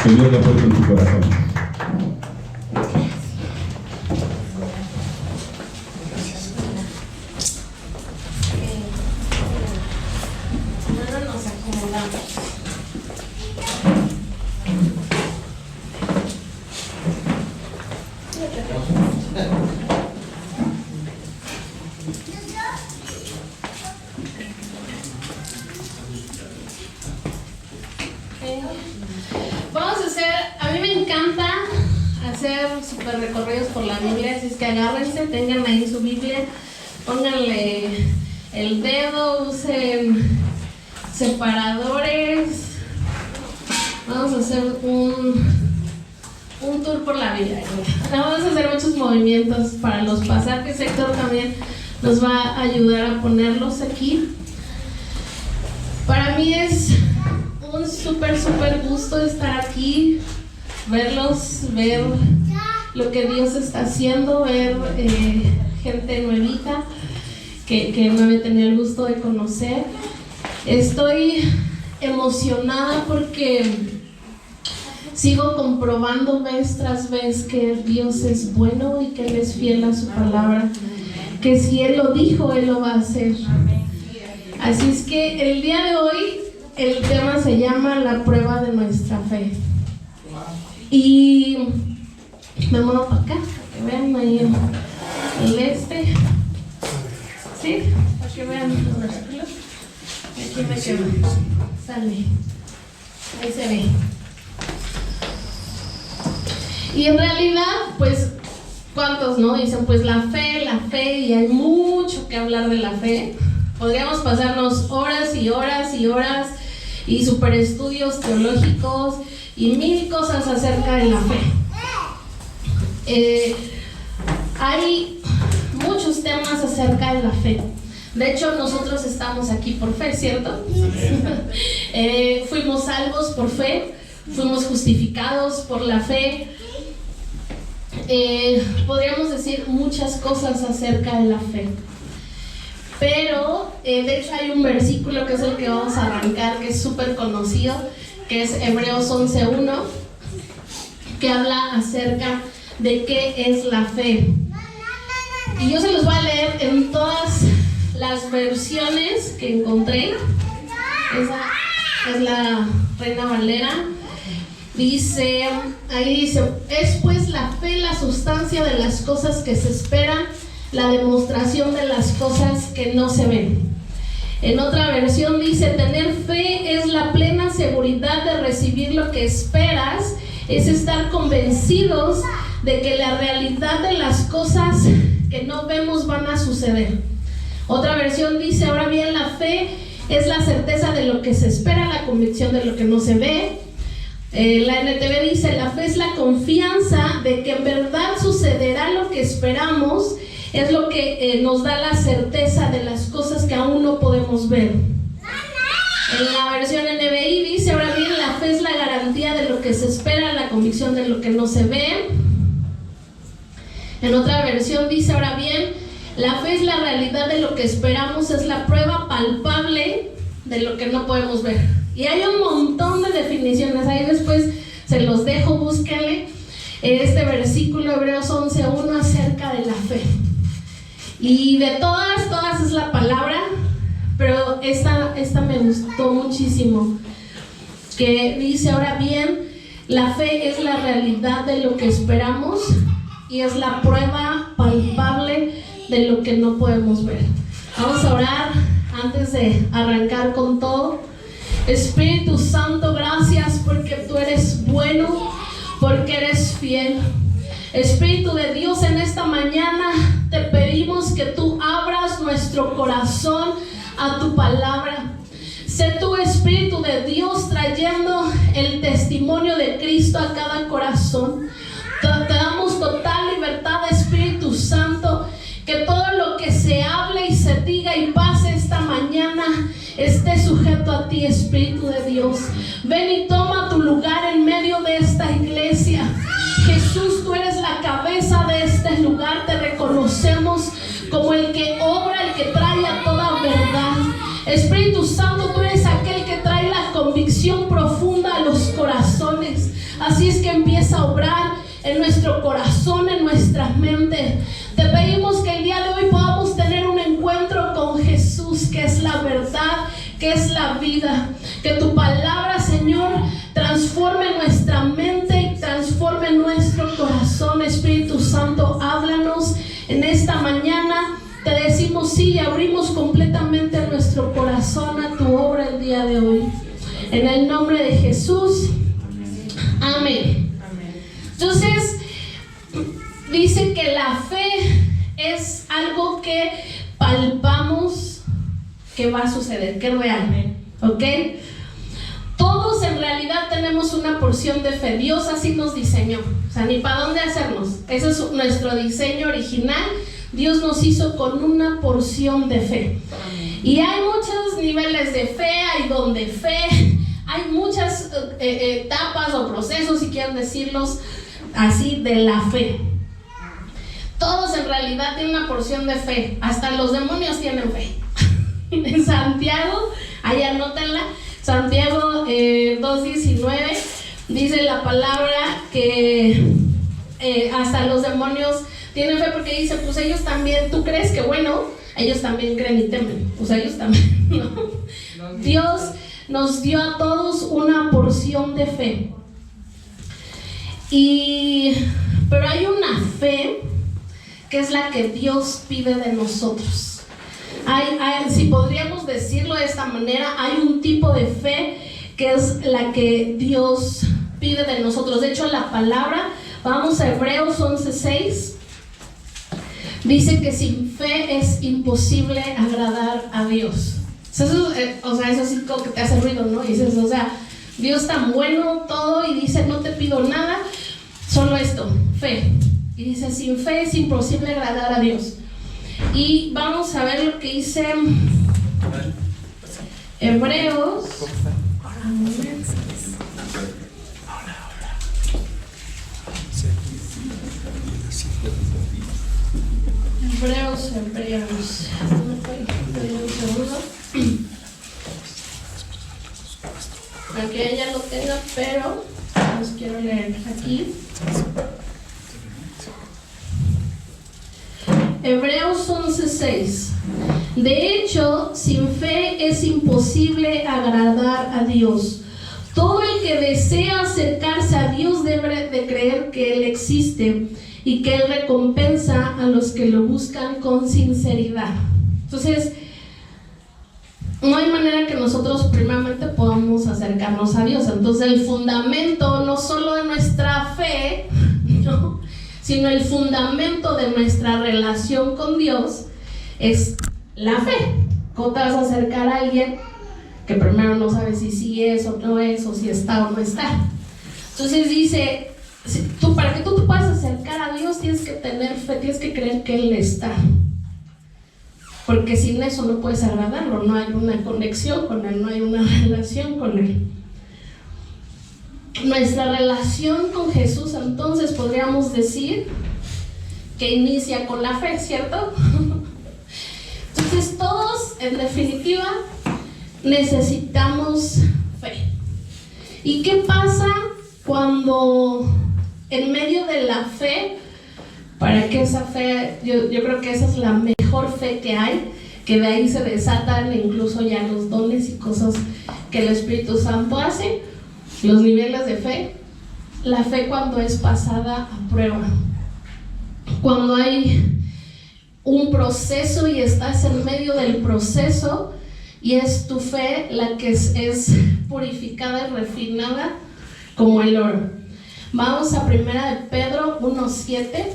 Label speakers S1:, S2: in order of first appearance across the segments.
S1: que Dios le ha puesto en tu corazón.
S2: Ahora nos acomodamos. Vamos a hacer, a mí me encanta hacer super recorridos por la Biblia, así es que agárrense, tengan ahí su Biblia, pónganle el dedo, usen separadores. Vamos a hacer un tour por la Biblia. Vamos a hacer muchos movimientos para los pasajes. Héctor también nos va a ayudar a ponerlos aquí. Para mí es un súper gusto estar aquí, verlos, ver lo que Dios está haciendo, ver gente nuevita que no había tenido el gusto de conocer. Estoy emocionada porque sigo comprobando vez tras vez que Dios es bueno y que Él es fiel a su palabra, que si Él lo dijo, Él lo va a hacer. Así es que el día de hoy el tema se llama la prueba de nuestra fe. Y me muevo para acá, para que vean ahí el este. ¿Sí? Para que vean los versículos. Aquí me quedo. Sale. Ahí se ve. Y en realidad, pues, ¿cuántos no? Dicen, pues la fe, y hay mucho que hablar de la fe. Podríamos pasarnos horas y horas y horas y super estudios teológicos y mil cosas acerca de la fe. Hay muchos temas acerca de la fe. De hecho, nosotros estamos aquí por fe, ¿cierto? Fuimos salvos por fe, fuimos justificados por la fe. Podríamos decir muchas cosas acerca de la fe. Pero, de hecho, hay un versículo que es el que vamos a arrancar, que es súper conocido, que es Hebreos 11:1, que habla acerca de qué es la fe. Y yo se los voy a leer en todas las versiones que encontré. Esa es la Reina Valera. Dice, ahí dice, es pues la fe la sustancia de las cosas que se esperan, la demostración de las cosas que no se ven. En otra versión dice, tener fe es la plena seguridad de recibir lo que esperas, es estar convencidos de que la realidad de las cosas que no vemos van a suceder. Otra versión dice, ahora bien, la fe es la certeza de lo que se espera, la convicción de lo que no se ve. La NTV dice, la fe es la confianza de que en verdad sucederá lo que esperamos, es lo que nos da la certeza de las cosas que aún no podemos ver. En la versión NBI dice, ahora bien, la fe es la garantía de lo que se espera, la convicción de lo que no se ve. En otra versión dice, ahora bien, la fe es la realidad de lo que esperamos, es la prueba palpable de lo que no podemos ver. Y hay un montón de definiciones, ahí después se los dejo, búsquenle este versículo, Hebreos 11:1, acerca de la fe. Y de todas es la palabra, pero esta me gustó muchísimo, que dice, ahora bien, la fe es la realidad de lo que esperamos y es la prueba palpable de lo que no podemos ver. Vamos a orar antes de arrancar con todo. Espíritu Santo, gracias porque tú eres bueno, porque eres fiel. Espíritu de Dios, en esta mañana te pedimos que tú abras nuestro corazón a tu palabra. Sé tú, Espíritu de Dios, trayendo el testimonio de Cristo a cada corazón. Te damos total libertad, Espíritu Santo, que todo lo que se hable y se diga y pase esta mañana esté sujeto a ti, Espíritu de Dios. Ven y toma tu lugar en medio de esta iglesia. Jesús, tú eres la cabeza de este lugar. Te reconocemos como el que obra, el que trae a toda verdad. Espíritu Santo, tú eres aquel que trae la convicción profunda a los corazones. Así es que empieza a obrar en nuestro corazón, en nuestras mentes. Te pedimos que el día de hoy podamos tener un encuentro con Jesús, que es la verdad, que es la vida. Que tu palabra, Señor, transforme nuestra mente y transforme nuestro corazón. Espíritu Santo, háblanos en esta mañana. Te decimos sí y abrimos completamente nuestro corazón a tu obra el día de hoy. En el nombre de Jesús. Amén. Entonces, dice que la fe es algo que palpamos que va a suceder, que es real. ¿Ok? Todos en realidad tenemos una porción de fe. Dios así nos diseñó. O sea, ni para dónde hacernos. Ese es nuestro diseño original. Dios nos hizo con una porción de fe. Y hay muchos niveles de fe, hay don de fe, hay muchas etapas o procesos, si quieren decirlos así, de la fe. Todos en realidad tienen una porción de fe. Hasta los demonios tienen fe. En Santiago, ahí anótenla, Santiago 2:19, dice la palabra que hasta los demonios tienen fe, porque dice, pues ellos también, ¿tú crees que bueno? Ellos también creen y temen, pues ellos también, ¿no? Dios nos dio a todos una porción de fe. Pero hay una fe que es la que Dios pide de nosotros. Si podríamos decirlo de esta manera, hay un tipo de fe que es la que Dios pide de nosotros. De hecho, la palabra, vamos a Hebreos 11:6, dice que sin fe es imposible agradar a Dios. Eso sí como que te hace ruido, ¿no? Y dices, o sea, Dios tan bueno, todo, y dice, no te pido nada, solo esto, fe. Y dice, sin fe es imposible agradar a Dios. Y vamos a ver lo que dice Hebreos. Hebreos. Un segundo. Aunque ella lo tenga, pero los quiero leer aquí. Hebreos 11:6. De hecho, sin fe es imposible agradar a Dios. Todo el que desea acercarse a Dios debe de creer que Él existe y que Él recompensa a los que lo buscan con sinceridad. Entonces, no hay manera que nosotros primeramente podamos acercarnos a Dios. Entonces, el fundamento no solo de nuestra fe, ¿no?, sino el fundamento de nuestra relación con Dios es la fe. ¿Cómo te vas a acercar a alguien que primero no sabes si sí es o no es, o si está o no está? Entonces dice, para que tú te puedas acercar a Dios tienes que tener fe, tienes que creer que Él está. Porque sin eso no puedes agradarlo, no hay una conexión con Él, no hay una relación con Él. Nuestra relación con Jesús, entonces, podríamos decir que inicia con la fe, ¿cierto? Entonces, todos, en definitiva, necesitamos fe. ¿Y qué pasa cuando en medio de la fe, para que esa fe, yo creo que esa es la mejor fe que hay, que de ahí se desatan incluso ya los dones y cosas que el Espíritu Santo hace, los niveles de fe? La fe cuando es pasada a prueba, cuando hay un proceso y estás en medio del proceso y es tu fe la que es purificada y refinada como el oro. Vamos a 1 de Pedro 1:7.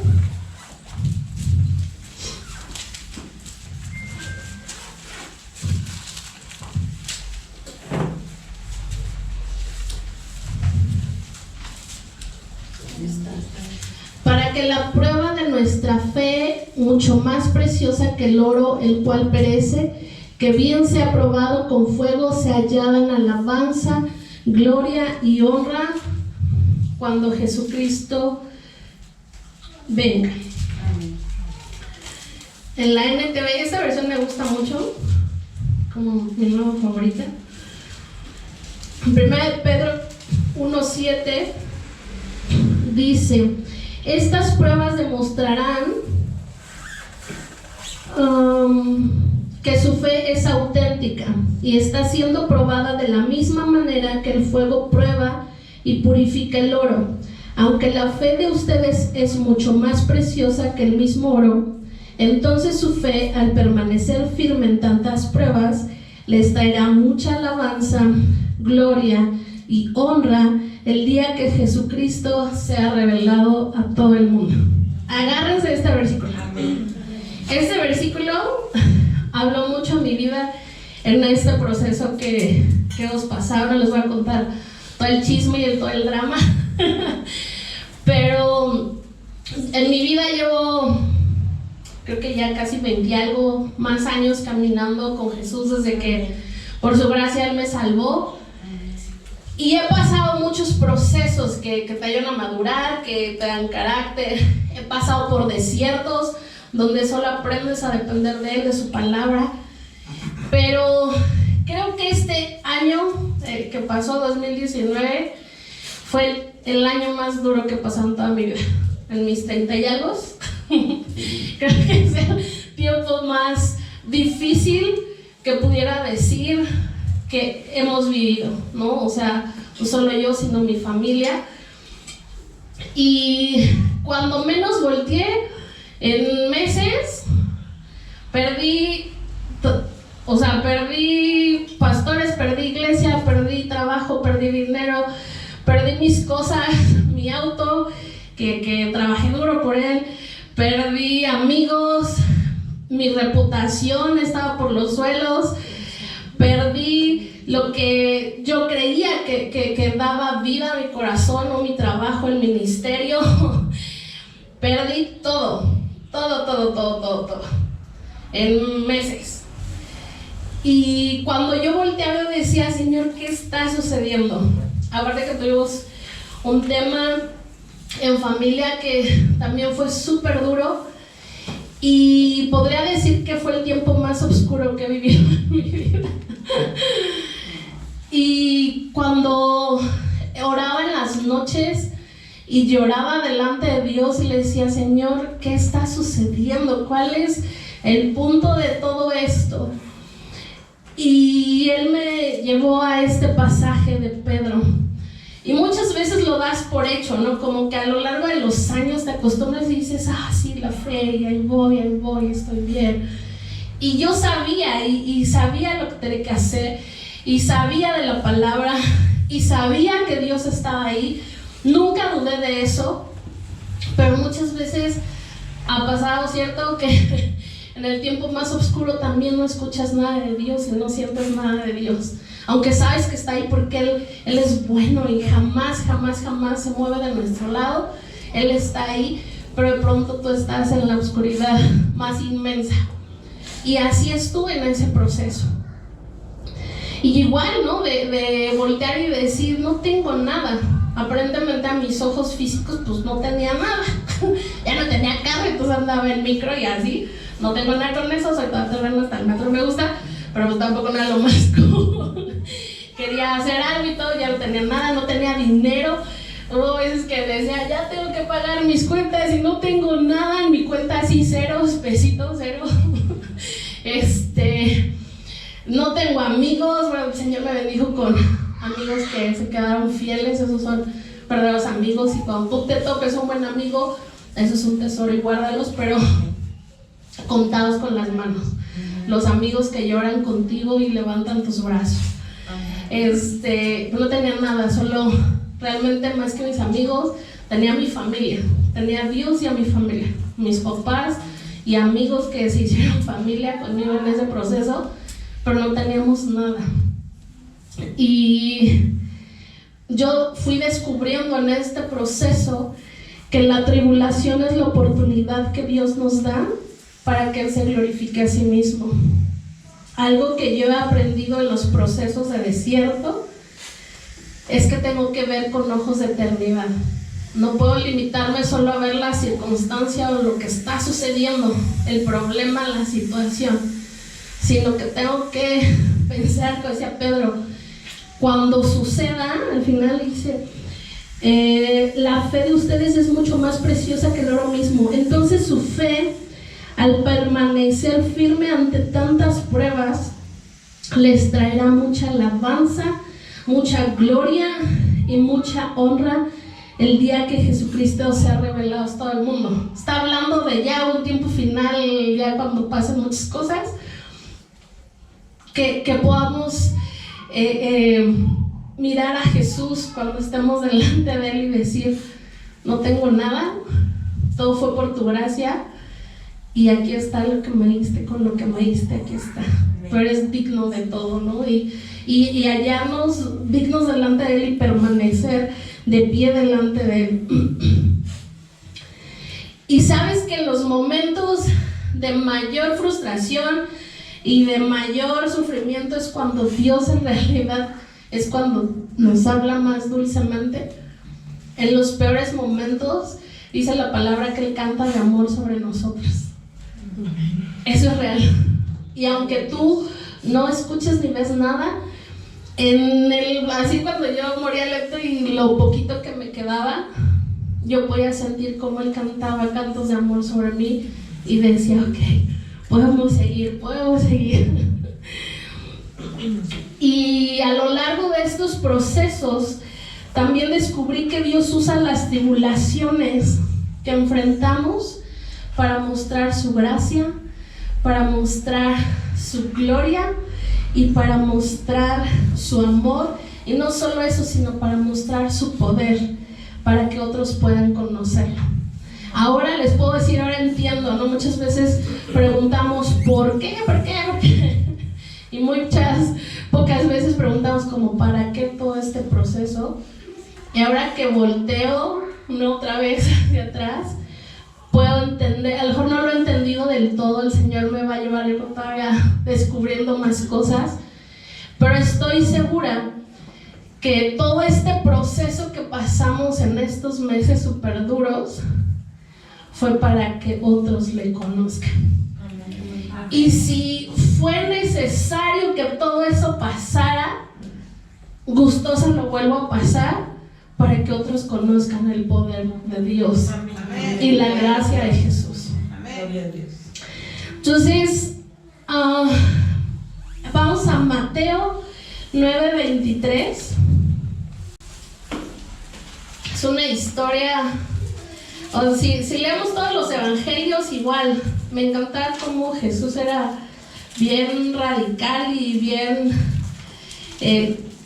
S2: Para que la prueba de nuestra fe, mucho más preciosa que el oro, el cual perece, que bien sea probado con fuego, se hallada en alabanza, gloria y honra cuando Jesucristo venga. En la NTV, esta versión me gusta mucho, como mi nueva favorita. En 1 Pedro 1:7 dice: estas pruebas demostrarán que su fe es auténtica y está siendo probada de la misma manera que el fuego prueba y purifica el oro. Aunque la fe de ustedes es mucho más preciosa que el mismo oro, entonces su fe, al permanecer firme en tantas pruebas, les traerá mucha alabanza, gloria y honra el día que Jesucristo sea revelado a todo el mundo. Agárrense de este versículo. Este versículo habló mucho en mi vida en este proceso que os pasaron. Les voy a contar todo el chisme y todo el drama. Pero en mi vida llevo, creo que ya casi 20 y algo más años caminando con Jesús desde que por su gracia Él me salvó. Y he pasado muchos procesos que te ayudan a madurar, que te dan carácter. He pasado por desiertos donde solo aprendes a depender de Él, de su palabra. Pero creo que este año que pasó, 2019, fue el año más duro que pasó en toda mi vida. En mis 30 y algo, creo que es el tiempo más difícil que pudiera decir que hemos vivido, ¿no? O sea, no solo yo, sino mi familia. Y cuando menos volteé, en meses, perdí pastores, perdí iglesia, perdí trabajo, perdí dinero, perdí mis cosas, mi auto, que trabajé duro por él, perdí amigos, mi reputación estaba por los suelos, perdí lo que yo creía que daba vida a mi corazón, o mi trabajo, el ministerio. Perdí todo en meses. Y cuando yo volteaba decía: Señor, ¿qué está sucediendo? Aparte que tuvimos un tema en familia que también fue súper duro, y podría decir que fue el tiempo más oscuro que he vivido en mi vida. Y cuando oraba en las noches y lloraba delante de Dios y le decía: Señor, ¿qué está sucediendo? ¿Cuál es el punto de todo esto? Y Él me llevó a este pasaje de Pedro. Y muchas veces lo das por hecho, ¿no? Como que a lo largo de los años te acostumbras y dices: sí, la fe, y ahí voy, estoy bien. Y yo sabía, y sabía lo que tenía que hacer, y sabía de la palabra, y sabía que Dios estaba ahí. Nunca dudé de eso, pero muchas veces ha pasado, ¿cierto? Que en el tiempo más oscuro también no escuchas nada de Dios y no sientes nada de Dios, aunque sabes que está ahí, porque Él es bueno y jamás se mueve de nuestro lado. Él está ahí, pero de pronto tú estás en la oscuridad más inmensa. Y así estuve en ese proceso. Y igual, ¿no? De voltear y decir: no tengo nada. Aparentemente a mis ojos físicos pues no tenía nada. Ya no tenía carro, entonces andaba en micro y así. No tengo nada con eso, soy toda terreno, hasta el metro me gusta, pero pues tampoco nada lo más cool. Quería hacer algo y todo, ya no tenía nada, no tenía dinero. Hubo veces que decía: ya tengo que pagar mis cuentas y no tengo nada en mi cuenta, así ceros, pesitos, cero. No tengo amigos. Bueno, el Señor me bendijo con amigos que se quedaron fieles. Esos son verdaderos amigos, y cuando tú te topes un buen amigo, eso es un tesoro, y guárdalos, pero contados con las manos. Los amigos que lloran contigo y levantan tus brazos. No tenía nada, solo realmente, más que mis amigos, tenía mi familia, tenía a Dios y a mi familia, mis papás y amigos que se hicieron familia conmigo en ese proceso, pero no teníamos nada. Y yo fui descubriendo en este proceso que la tribulación es la oportunidad que Dios nos da para que Él se glorifique a sí mismo. Algo que yo he aprendido en los procesos de desierto es que tengo que ver con ojos de eternidad. No puedo limitarme solo a ver la circunstancia o lo que está sucediendo, el problema, la situación, sino que tengo que pensar, como decía Pedro, cuando suceda, al final dice: La fe de ustedes es mucho más preciosa que el oro mismo. Entonces su fe, al permanecer firme ante tantas pruebas, les traerá mucha alabanza, mucha gloria y mucha honra el día que Jesucristo sea revelado a todo el mundo. Está hablando de ya un tiempo final, ya cuando pasen muchas cosas, que podamos mirar a Jesús cuando estemos delante de Él y decir: no tengo nada, todo fue por tu gracia, y aquí está lo que me diste, con lo que me diste, aquí está. Tú eres digno de todo, ¿no? Y hallarnos dignos delante de Él y permanecer de pie delante de Él. Y sabes que en los momentos de mayor frustración y de mayor sufrimiento es cuando Dios en realidad es cuando nos habla más dulcemente. En los peores momentos dice la palabra que Él canta de amor sobre nosotros. Eso es real. Y aunque tú no escuches ni ves nada, así cuando yo moría lento y lo poquito que me quedaba, yo podía sentir cómo Él cantaba cantos de amor sobre mí y decía: ok, podemos seguir. Y a lo largo de estos procesos también descubrí que Dios usa las tribulaciones que enfrentamos para mostrar su gracia, para mostrar su gloria y para mostrar su amor. Y no solo eso, sino para mostrar su poder, para que otros puedan conocerlo. Ahora les puedo decir, ahora entiendo, ¿no? Muchas veces preguntamos ¿por qué? Y pocas veces preguntamos como ¿para qué todo este proceso? Y ahora que volteo otra vez hacia atrás, puedo entender. A lo mejor no lo he entendido del todo, el Señor me va a llevar todavía descubriendo más cosas, pero estoy segura que todo este proceso que pasamos en estos meses súper duros fue para que otros le conozcan. Y si fue necesario que todo eso pasara, gustosa lo vuelvo a pasar para que otros conozcan el poder de Dios. Amén. Y la gracia de Jesús. Amén. Entonces, vamos a Mateo 9:23. Es una historia, si leemos todos los evangelios, igual me encanta cómo Jesús era bien radical y bien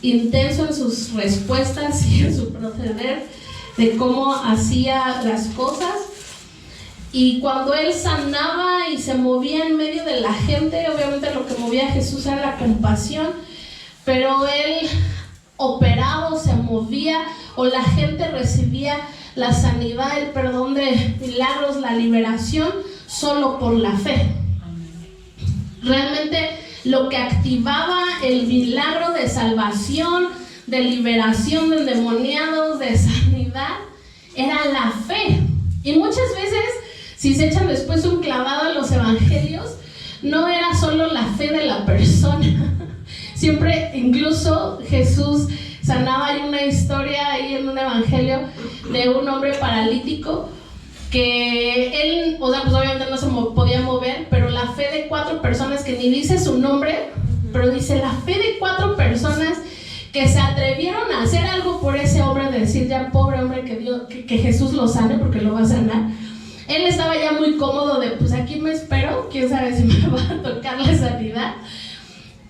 S2: intenso en sus respuestas y en su proceder de cómo hacía las cosas. Y cuando Él sanaba y se movía en medio de la gente, obviamente lo que movía a Jesús era la compasión, pero Él operaba, se movía, o la gente recibía la sanidad, el perdón de milagros, la liberación, solo por la fe. Realmente lo que activaba el milagro de salvación, de liberación de endemoniados, de sanidad, era la fe. Y muchas veces, si se echan después un clavado en los evangelios, no era solo la fe de la persona. Siempre, incluso Jesús sanaba. Hay una historia ahí en un evangelio de un hombre paralítico que él, pues obviamente no se podía mover, pero la fe de 4 personas, que ni dice su nombre, pero dice la fe de 4 personas que se atrevieron a hacer algo por ese hombre, de decir: ya pobre hombre, que Jesús lo sane porque lo va a sanar. Él estaba ya muy cómodo de, pues aquí me espero, quién sabe si me va a tocar la sanidad.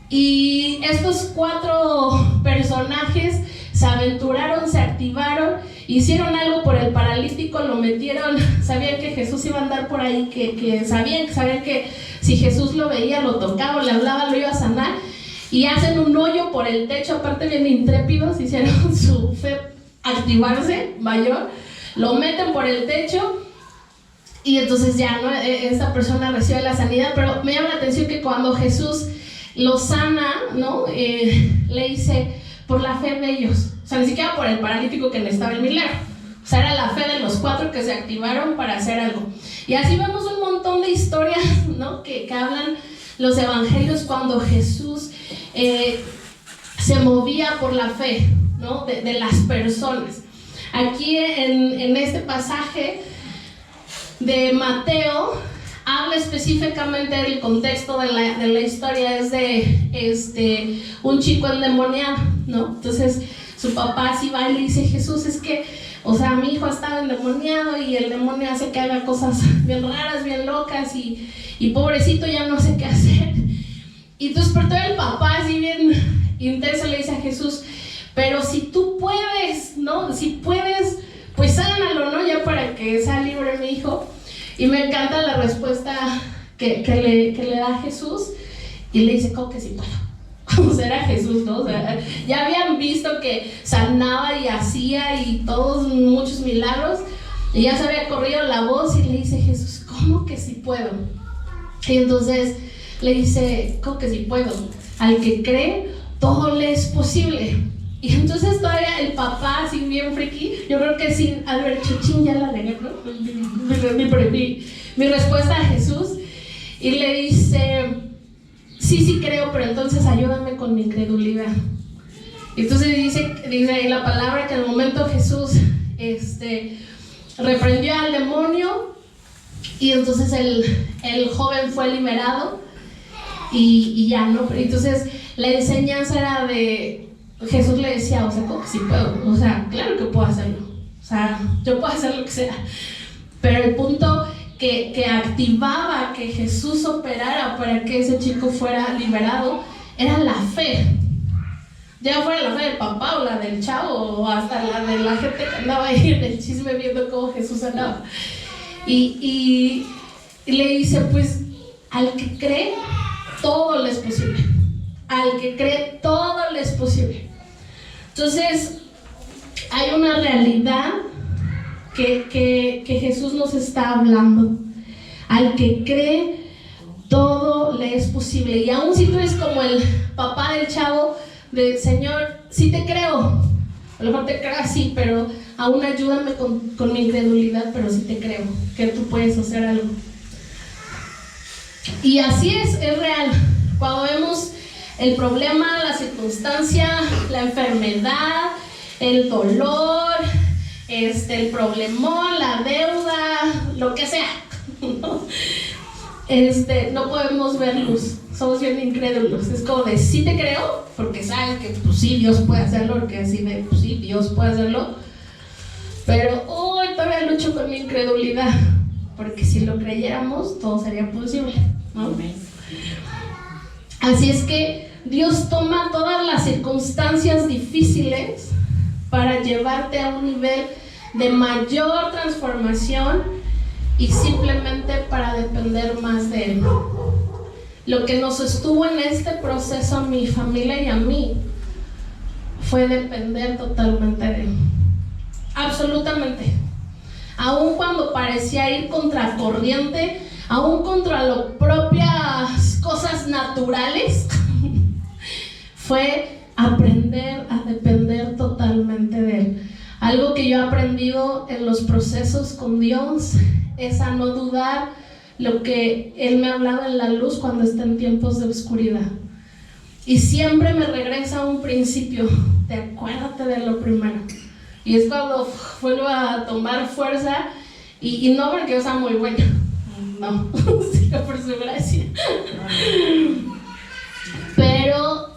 S2: Y estos 4 personajes se aventuraron, se activaron, hicieron algo por el paralítico, lo metieron, sabían que Jesús iba a andar por ahí, que sabían que si Jesús lo veía, lo tocaba, le hablaba, lo iba a sanar, y hacen un hoyo por el techo. Aparte bien intrépidos, hicieron su fe activarse mayor, lo meten por el techo. Y entonces ya, ¿no? Esta persona recibe la sanidad. Pero me llama la atención que cuando Jesús lo sana, ¿no? Le dice: por la fe de ellos. O sea, ni siquiera por el paralítico que necesitaba el milagro. O sea, era la fe de los 4 que se activaron para hacer algo. Y así vemos un montón de historias, ¿no? que hablan los evangelios cuando Jesús se movía por la fe, ¿no? de las personas. aquí en este pasaje de Mateo, habla específicamente del contexto de la historia, es de un chico endemoniado, ¿no? Entonces su papá sí va y le dice: Jesús, es que, o sea, mi hijo estaba endemoniado y el demonio hace que haga cosas bien raras, bien locas y pobrecito ya no sé qué hacer. Y entonces por todo el papá así bien intenso le dice a Jesús: pero si tú puedes, ¿no? Si puedes, pues sánalo, ¿no? Ya para que sea libre mi hijo. Y me encanta la respuesta que le da Jesús, y le dice: ¿cómo que sí puedo? O sea, era Jesús, ¿no? O sea, ya habían visto que sanaba y hacía y todos muchos milagros, y ya se había corrido la voz, y le dice Jesús: ¿cómo que sí puedo? Y entonces le dice: ¿cómo que sí puedo? Al que cree, todo le es posible. Y entonces todavía el papá, así bien friki, yo creo que sin Albert Chuchín ya la negué, ¿no? Mi respuesta a Jesús, y le dice: sí creo, pero entonces ayúdame con mi incredulidad. Y entonces dice ahí la palabra que en el momento Jesús reprendió al demonio, y entonces el joven fue liberado, y ya, ¿no? Entonces la enseñanza era de Jesús, le decía: o sea, ¿cómo que sí puedo? O sea, claro que puedo hacerlo, o sea, yo puedo hacer lo que sea. Pero el punto que activaba que Jesús operara para que ese chico fuera liberado era la fe. Ya fuera la fe del papá o la del chavo, o hasta la de la gente que andaba ahí en el chisme viendo cómo Jesús andaba. Y le dice: pues al que cree, todo le es posible. Al que cree, todo le es posible. Entonces hay una realidad que Jesús nos está hablando. Al que cree, todo le es posible. Y aún si tú eres como el papá del chavo, de: Señor, sí te creo, a lo mejor te creo así, pero aún ayúdame con mi incredulidad, pero sí te creo que tú puedes hacer algo. Y así es real. Cuando vemos el problema, la circunstancia, la enfermedad, el dolor, el problemón, la deuda, lo que sea, ¿no? No podemos ver luz, somos bien incrédulos. Es como de: sí te creo, porque sabes que pues sí, Dios puede hacerlo, porque así de pues sí, Dios puede hacerlo, pero hoy todavía lucho con mi incredulidad, porque si lo creyéramos, todo sería posible, ¿no? Así es que Dios toma todas las circunstancias difíciles para llevarte a un nivel de mayor transformación y simplemente para depender más de Él. Lo que nos estuvo en este proceso a mi familia y a mí fue depender totalmente de Él. Absolutamente. Aun cuando parecía ir contracorriente, aun contra las propias cosas naturales, fue aprender a depender totalmente de Él. Algo que yo he aprendido en los procesos con Dios es a no dudar lo que Él me ha hablado en la luz cuando está en tiempos de oscuridad. Y siempre me regresa a un principio de: acuérdate de lo primero. Y es cuando vuelvo a tomar fuerza, y no porque yo sea muy buena, no, sino por su gracia. Pero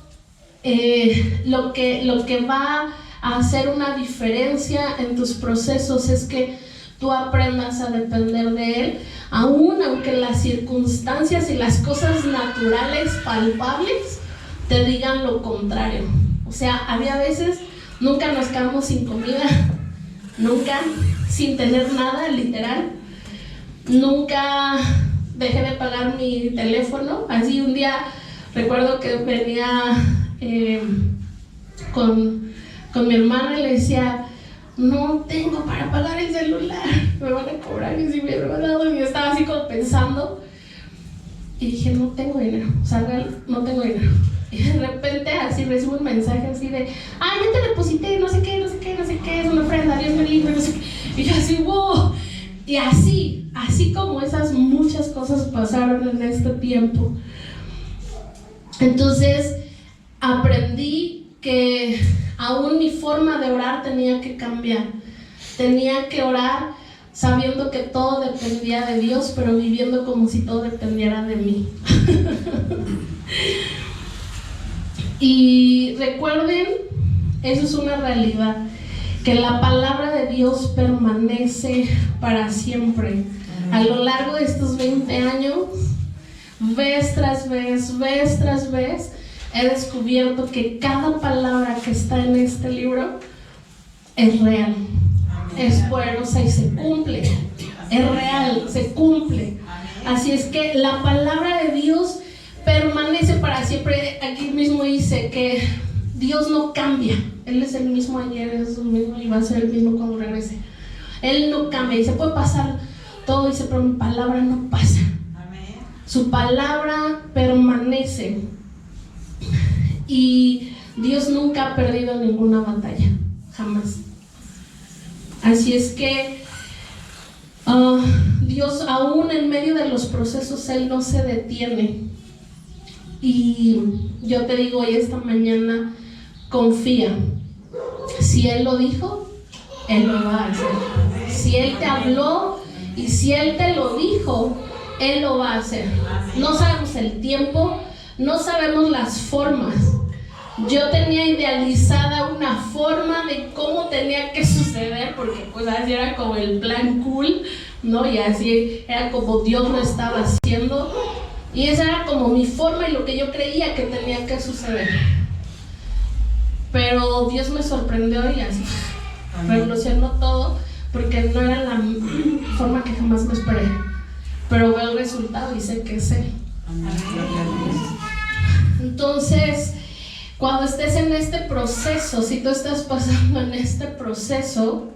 S2: lo que va a hacer una diferencia en tus procesos es que tú aprendas a depender de Él, aun aunque las circunstancias y las cosas naturales palpables te digan lo contrario. O sea, había veces, nunca nos quedamos sin comida, nunca, sin tener nada, literal. Nunca dejé de pagar mi teléfono. Así un día recuerdo que venía con mi hermana y le decía: no tengo para pagar el celular, me van a cobrar. Y si me lo han dado, y yo estaba así como pensando, y dije: no tengo dinero, o sea, no tengo dinero. Y de repente así recibo un mensaje así de: ya te deposité, no sé qué, es una ofrenda, Dios me libre, no sé qué. Y yo así: wow. Y así como esas muchas cosas pasaron en este tiempo. Entonces aprendí que aún mi forma de orar tenía que cambiar. tenía que orar sabiendo que todo dependía de Dios, pero viviendo como si todo dependiera de mí. Y recuerden, eso es una realidad, que la palabra de Dios permanece para siempre. A lo largo de estos 20 años, vez tras vez, he descubierto que cada palabra que está en este libro es real, es poderosa y se cumple, es real, se cumple. Así es que la palabra de Dios permanece para siempre. Aquí mismo dice que Dios no cambia, Él es el mismo ayer, es el mismo y va a ser el mismo cuando regrese. Él no cambia, y se puede pasar todo, dice, pero mi palabra no pasa. Su palabra permanece. Y Dios nunca ha perdido ninguna batalla, jamás. Así es que Dios, aún en medio de los procesos, Él no se detiene. Y yo te digo hoy, esta mañana, confía. Si Él lo dijo, Él lo va a hacer. Si Él te habló y si Él te lo dijo, Él lo va a hacer. No sabemos el tiempo, no sabemos las formas. Yo tenía idealizada una forma de cómo tenía que suceder, porque pues así era como el plan cool, ¿no? Y así era como Dios lo estaba haciendo. Y esa era como mi forma y lo que yo creía que tenía que suceder. Pero Dios me sorprendió y así revolucionó todo, porque no era la forma que jamás me esperé. Pero veo el resultado y sé que es Él. Entonces, cuando estés en este proceso, si tú estás pasando en este proceso,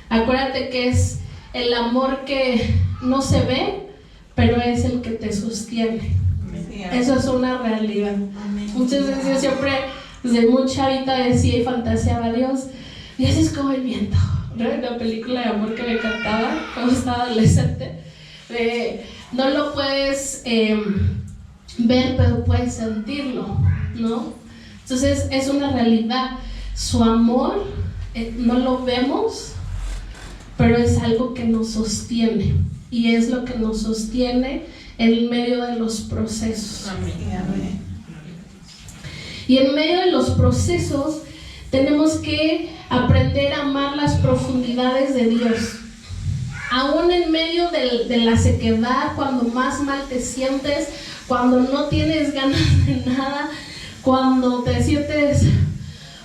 S2: acuérdate que es el amor que no se ve, pero es el que te sostiene. Eso es una realidad. Muchas veces yo siempre, desde muy chavita, decía y fantaseaba a Dios es como el viento, ¿no? Una película de amor que me encantaba cuando estaba adolescente. No lo puedes ver, pero puedes sentirlo, ¿no? Entonces es una realidad. Su amor no lo vemos, pero es algo que nos sostiene, y es lo que nos sostiene en medio de los procesos. Amén. Y en medio de los procesos tenemos que aprender a amar las profundidades de Dios. Aún en medio de la sequedad, cuando más mal te sientes, cuando no tienes ganas de nada, cuando te sientes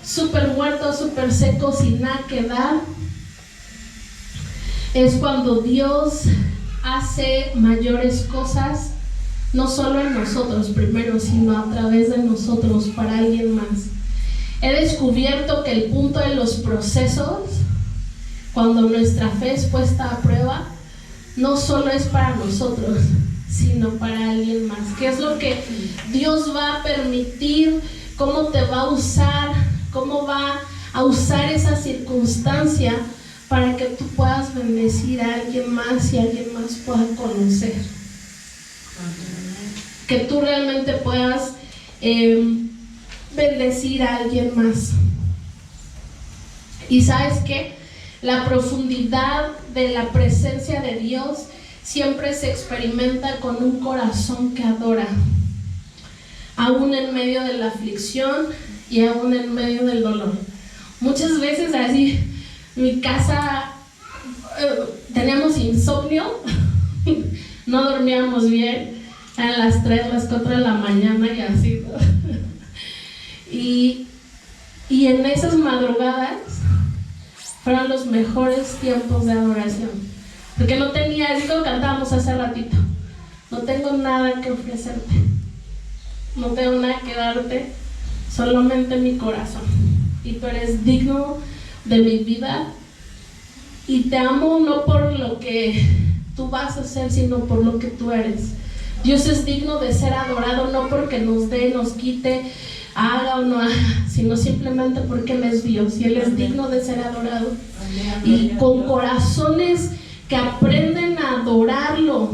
S2: súper muerto, súper seco, sin nada que dar, es cuando Dios hace mayores cosas, no solo en nosotros primero, sino a través de nosotros para alguien más. He descubierto que el punto de los procesos, cuando nuestra fe es puesta a prueba, no solo es para nosotros, sino para alguien más. ¿Qué es lo que Dios va a permitir? ¿Cómo te va a usar? ¿Cómo va a usar esa circunstancia para que tú puedas bendecir a alguien más y alguien más pueda conocer? Que tú realmente puedas bendecir a alguien más. Y ¿sabes qué? La profundidad de la presencia de Dios siempre se experimenta con un corazón que adora, aún en medio de la aflicción y aún en medio del dolor. Muchas veces así, mi casa, teníamos insomnio, no dormíamos bien, eran las 3, las 4 de la mañana y así, ¿no? Y en esas madrugadas fueron los mejores tiempos de adoración, porque no tenía, así como cantábamos hace ratito, no tengo nada que ofrecerte, no tengo nada que darte, solamente mi corazón, y tú eres digno de mi vida, y te amo no por lo que tú vas a hacer, sino por lo que tú eres. Dios es digno de ser adorado, no porque nos dé, nos quite, haga o no haga, sino simplemente porque Él es Dios y Él es digno de ser adorado. Y con corazones que aprenden a adorarlo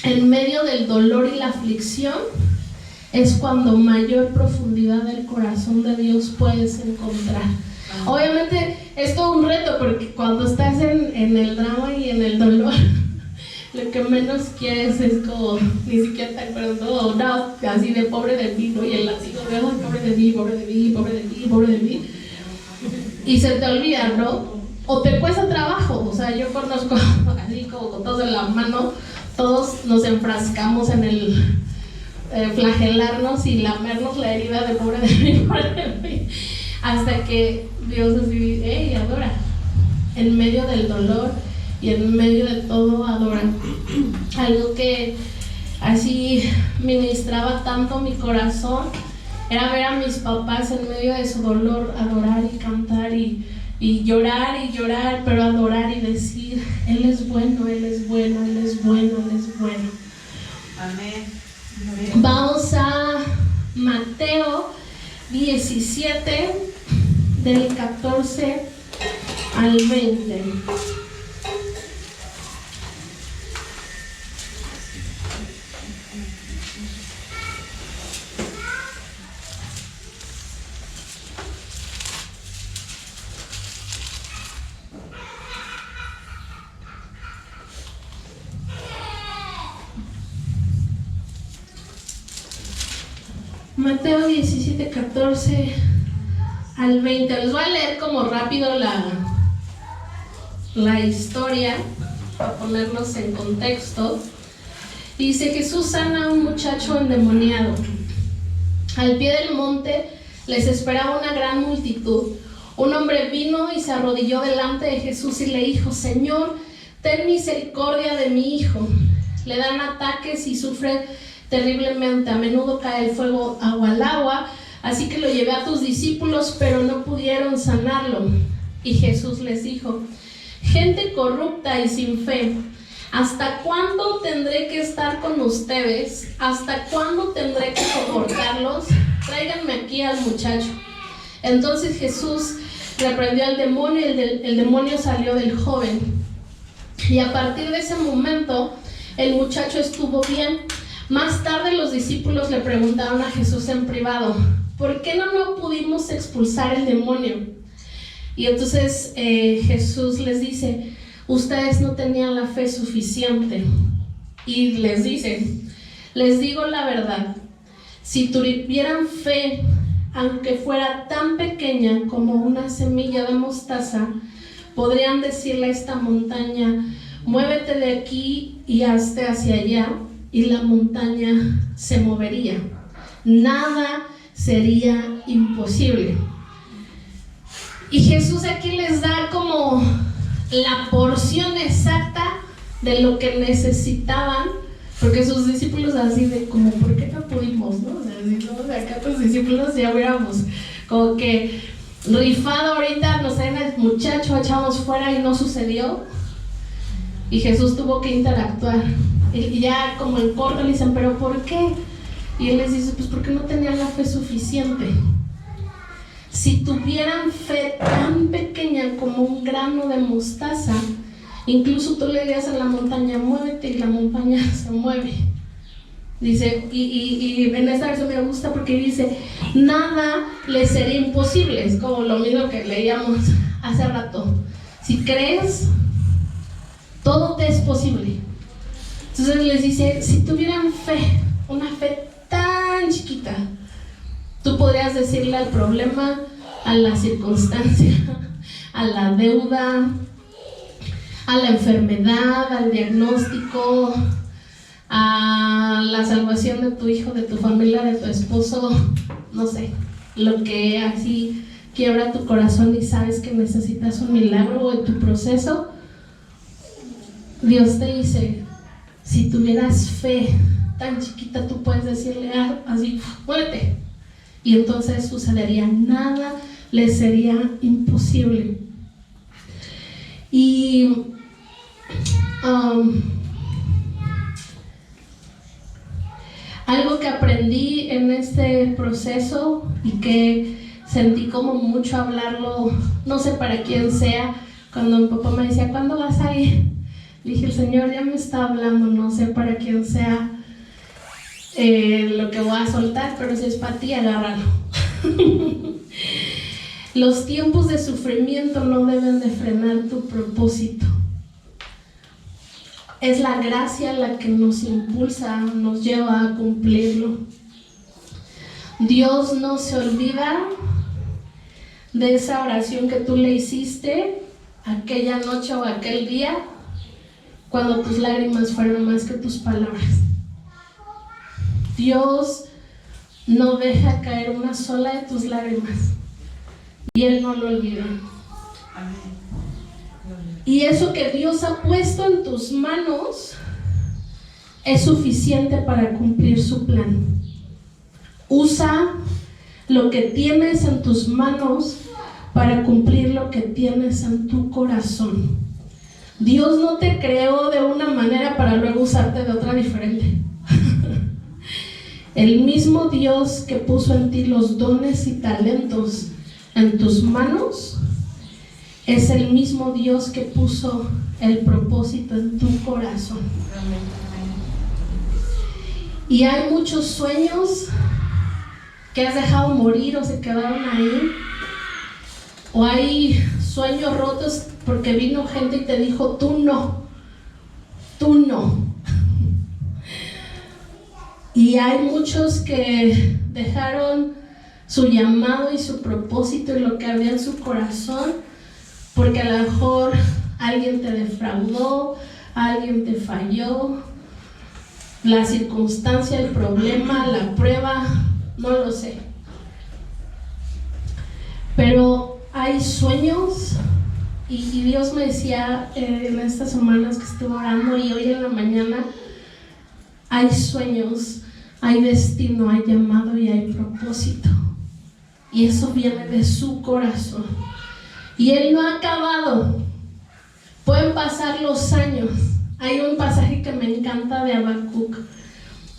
S2: en medio del dolor y la aflicción, es cuando mayor profundidad del corazón de Dios puedes encontrar. Obviamente es todo un reto porque cuando estás en el drama y en el dolor, lo que menos quieres es como, ni siquiera te acuerdas, no, así de pobre de mí, ¿no? Y el látigo de, ay, pobre de mí, pobre de mí, pobre de mí, pobre de mí. Y se te olvida, ¿no? O te cuesta trabajo, o sea, yo conozco así como con todos en la mano, todos nos enfrascamos en el flagelarnos y lamernos la herida de pobre de mí, hasta que Dios así, hey, adora, en medio del dolor y en medio de todo adora. Algo que así ministraba tanto mi corazón era ver a mis papás en medio de su dolor adorar y cantar y llorar, pero adorar y decir, Él es bueno, Él es bueno, Él es bueno, Él es bueno.
S1: Amén.
S2: Vamos a Mateo 17, del 14 al 20. Mateo 17, 14 al 20. Les voy a leer como rápido la historia para ponernos en contexto. Dice: Jesús sana a un muchacho endemoniado. Al pie del monte les esperaba una gran multitud. Un hombre vino y se arrodilló delante de Jesús y le dijo: Señor, ten misericordia de mi hijo. Le dan ataques y sufre terriblemente. A menudo cae el fuego al agua, así que lo llevé a tus discípulos, pero no pudieron sanarlo. Y Jesús les dijo: gente corrupta y sin fe, ¿hasta cuándo tendré que estar con ustedes? ¿Hasta cuándo tendré que soportarlos? Tráiganme aquí al muchacho. Entonces Jesús reprendió al demonio y el demonio salió del joven. Y a partir de ese momento el muchacho estuvo bien. Más tarde los discípulos le preguntaron a Jesús en privado: ¿por qué no pudimos expulsar el demonio? Y entonces Jesús les dice: ustedes no tenían la fe suficiente. Y les dice: les digo la verdad, si tuvieran fe, aunque fuera tan pequeña como una semilla de mostaza, podrían decirle a esta montaña: muévete de aquí y hazte hacia allá, y la montaña se movería. Nada sería imposible. Y Jesús aquí les da como la porción exacta de lo que necesitaban, porque sus discípulos así de como, ¿por qué no pudimos? ¿No? O sea, si no, de acá tus discípulos ya hubiéramos como que rifado ahorita, no sé, el muchacho echamos fuera y no sucedió. Y Jesús tuvo que interactuar. Y ya como en corto le dicen: ¿pero por qué? Y él les dice: pues porque no tenían la fe suficiente. Si tuvieran fe tan pequeña como un grano de mostaza, incluso tú le dirías a la montaña: muévete, y la montaña se mueve. Dice, y en esta versión me gusta porque dice: nada les sería imposible. Es como lo mismo que leíamos hace rato. Si crees, todo te es posible. Entonces les dice: si tuvieran fe, una fe tan chiquita, tú podrías decirle al problema, a la circunstancia, a la deuda, a la enfermedad, al diagnóstico, a la salvación de tu hijo, de tu familia, de tu esposo, no sé, lo que así quiebra tu corazón y sabes que necesitas un milagro en tu proceso. Dios te dice: si tuvieras fe tan chiquita, tú puedes decirle así: muévete, y entonces sucedería. Nada le sería imposible. Y algo que aprendí en este proceso y que sentí como mucho hablarlo, no sé para quién sea, cuando mi papá me decía: ¿cuándo vas a ir? Dije: el Señor ya me está hablando, no sé para quién sea lo que voy a soltar, pero si es para ti, agárralo. Los tiempos de sufrimiento no deben de frenar tu propósito. Es la gracia la que nos impulsa, nos lleva a cumplirlo. Dios no se olvida de esa oración que tú le hiciste aquella noche o aquel día, cuando tus lágrimas fueron más que tus palabras. Dios no deja caer una sola de tus lágrimas y Él no lo olvida.
S1: Amén.
S2: Y eso que Dios ha puesto en tus manos es suficiente para cumplir su plan. Usa lo que tienes en tus manos para cumplir lo que tienes en tu corazón. Dios no te creó de una manera para luego usarte de otra diferente. El mismo Dios que puso en ti los dones y talentos en tus manos es el mismo Dios que puso el propósito en tu corazón. Y hay muchos sueños que has dejado morir o se quedaron ahí, o hay sueños rotos porque vino gente y te dijo: tú no. Y hay muchos que dejaron su llamado y su propósito y lo que había en su corazón porque a lo mejor alguien te defraudó, alguien te falló, la circunstancia, el problema, la prueba, no lo sé. Pero hay sueños y Dios me decía en estas semanas que estuve orando y hoy en la mañana, hay sueños, hay destino, hay llamado y hay propósito. Y eso viene de su corazón. Y Él no ha acabado. Pueden pasar los años. Hay un pasaje que me encanta de Habacuc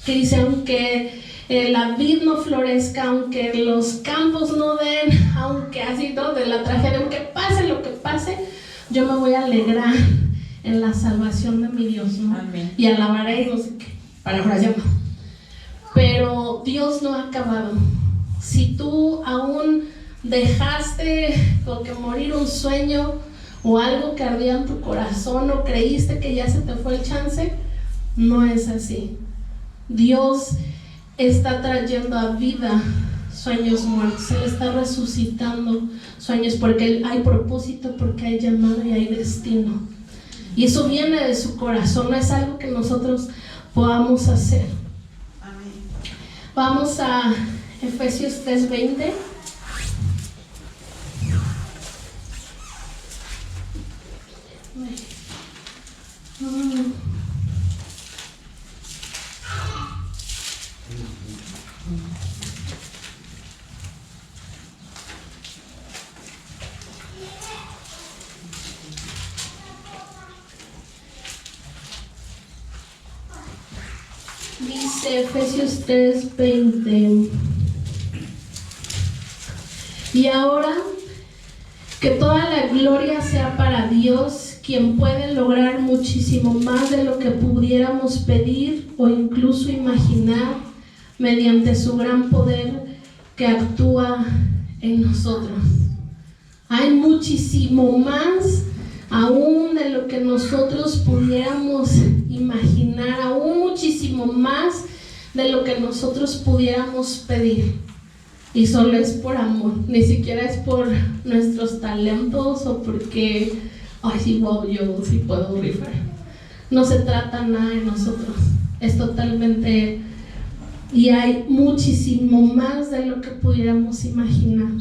S2: que dice: aunque la vid no florezca, aunque los campos no den, aunque así todo de la tragedia, aunque pase lo que pase, yo me voy a alegrar en la salvación de mi Dios, ¿no?
S1: Amén.
S2: Y alabaré y no sé qué, parafraseando. Pero Dios no ha acabado. Si tú aún dejaste como que morir un sueño o algo que ardía en tu corazón o creíste que ya se te fue el chance, no es así. Dios está trayendo a vida sueños muertos. Él está resucitando sueños porque hay propósito, porque hay llamado y hay destino. Y eso viene de su corazón, no es algo que nosotros podamos hacer.
S1: Amén.
S2: Vamos a Efesios 3:20. Dice Efesios 3:20: y ahora que toda la gloria sea para Dios, quien puede lograr muchísimo más de lo que pudiéramos pedir o incluso imaginar mediante su gran poder que actúa en nosotros. Hay muchísimo más aún de lo que nosotros pudiéramos imaginar, aún muchísimo más de lo que nosotros pudiéramos pedir. Y solo es por amor, ni siquiera es por nuestros talentos o porque, ay sí, wow, yo sí puedo rifar. No se trata nada de nosotros, es totalmente, y hay muchísimo más de lo que pudiéramos imaginar.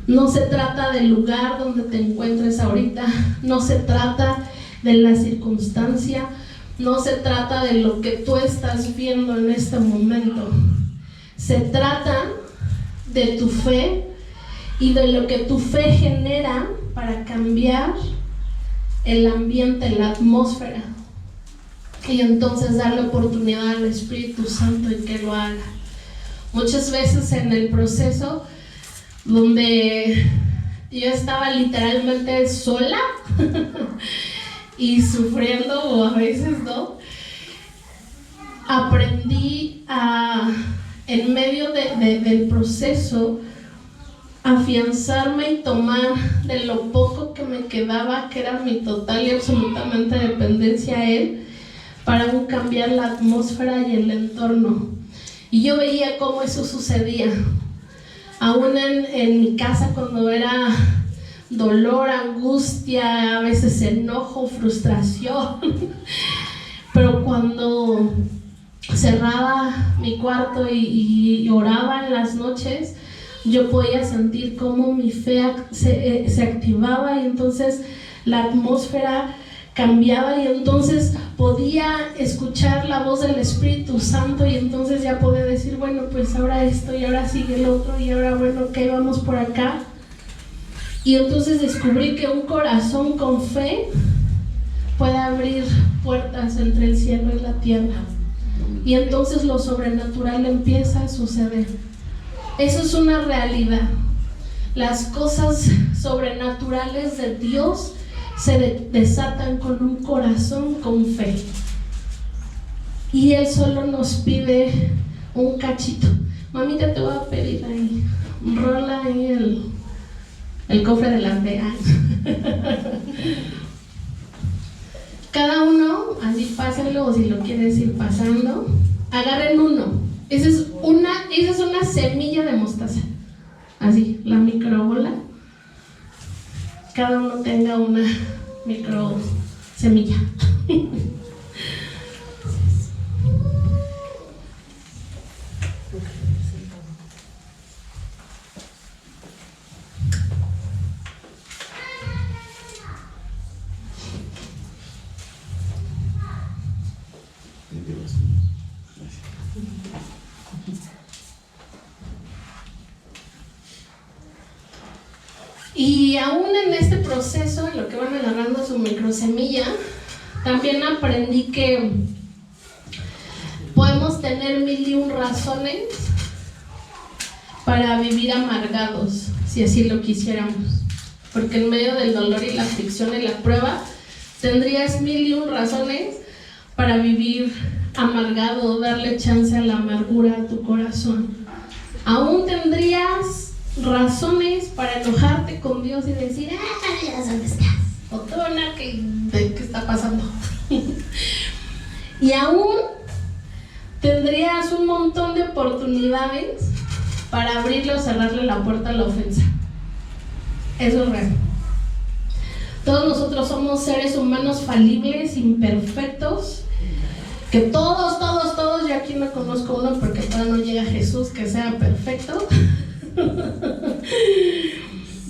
S2: No se trata del lugar donde te encuentres ahorita, no se trata de la circunstancia, no se trata de lo que tú estás viendo en este momento. Se trata de tu fe y de lo que tu fe genera para cambiar el ambiente, la atmósfera, y entonces darle oportunidad al Espíritu Santo y que lo haga. Muchas veces en el proceso donde yo estaba literalmente sola y sufriendo, o a veces no, aprendí en medio del proceso afianzarme y tomar de lo poco que me quedaba, que era mi total y absolutamente dependencia a Él, para aún cambiar la atmósfera y el entorno. Y yo veía cómo eso sucedía, aún en mi casa, cuando era dolor, angustia, a veces enojo, frustración. Pero cuando cerraba mi cuarto y oraba en las noches, yo podía sentir cómo mi fe se activaba, y entonces la atmósfera cambiaba, y entonces podía escuchar la voz del Espíritu Santo, y entonces ya podía decir, bueno, pues ahora esto, y ahora sigue el otro, y ahora bueno, ok, vamos por acá. Y entonces descubrí que un corazón con fe puede abrir puertas entre el cielo y la tierra, y entonces lo sobrenatural empieza a suceder. Eso es una realidad. Las cosas sobrenaturales de Dios se desatan con un corazón con fe, y Él solo nos pide un cachito. Mamita, te voy a pedir ahí, rola ahí el cofre de las veas. Cada uno, así pásenlo, o si lo quieres ir pasando, agarren uno. Esa es una semilla de mostaza, así, la microbola. Cada uno tenga una micro semilla. Y aún en este proceso, en lo que van agarrando su microsemilla, también aprendí que podemos tener 1001 razones para vivir amargados, si así lo quisiéramos. Porque en medio del dolor y la aflicción y la prueba, tendrías 1001 razones para vivir amargado, darle chance a la amargura a tu corazón. Aún tendrías razones para enojarte con Dios y decir, ya dónde estás, o todo ¿qué está pasando? Y aún tendrías un montón de oportunidades para abrirle o cerrarle la puerta a la ofensa. Eso es real. Todos nosotros somos seres humanos falibles, imperfectos, que todos, yo aquí no conozco uno porque todavía no llega Jesús que sea perfecto.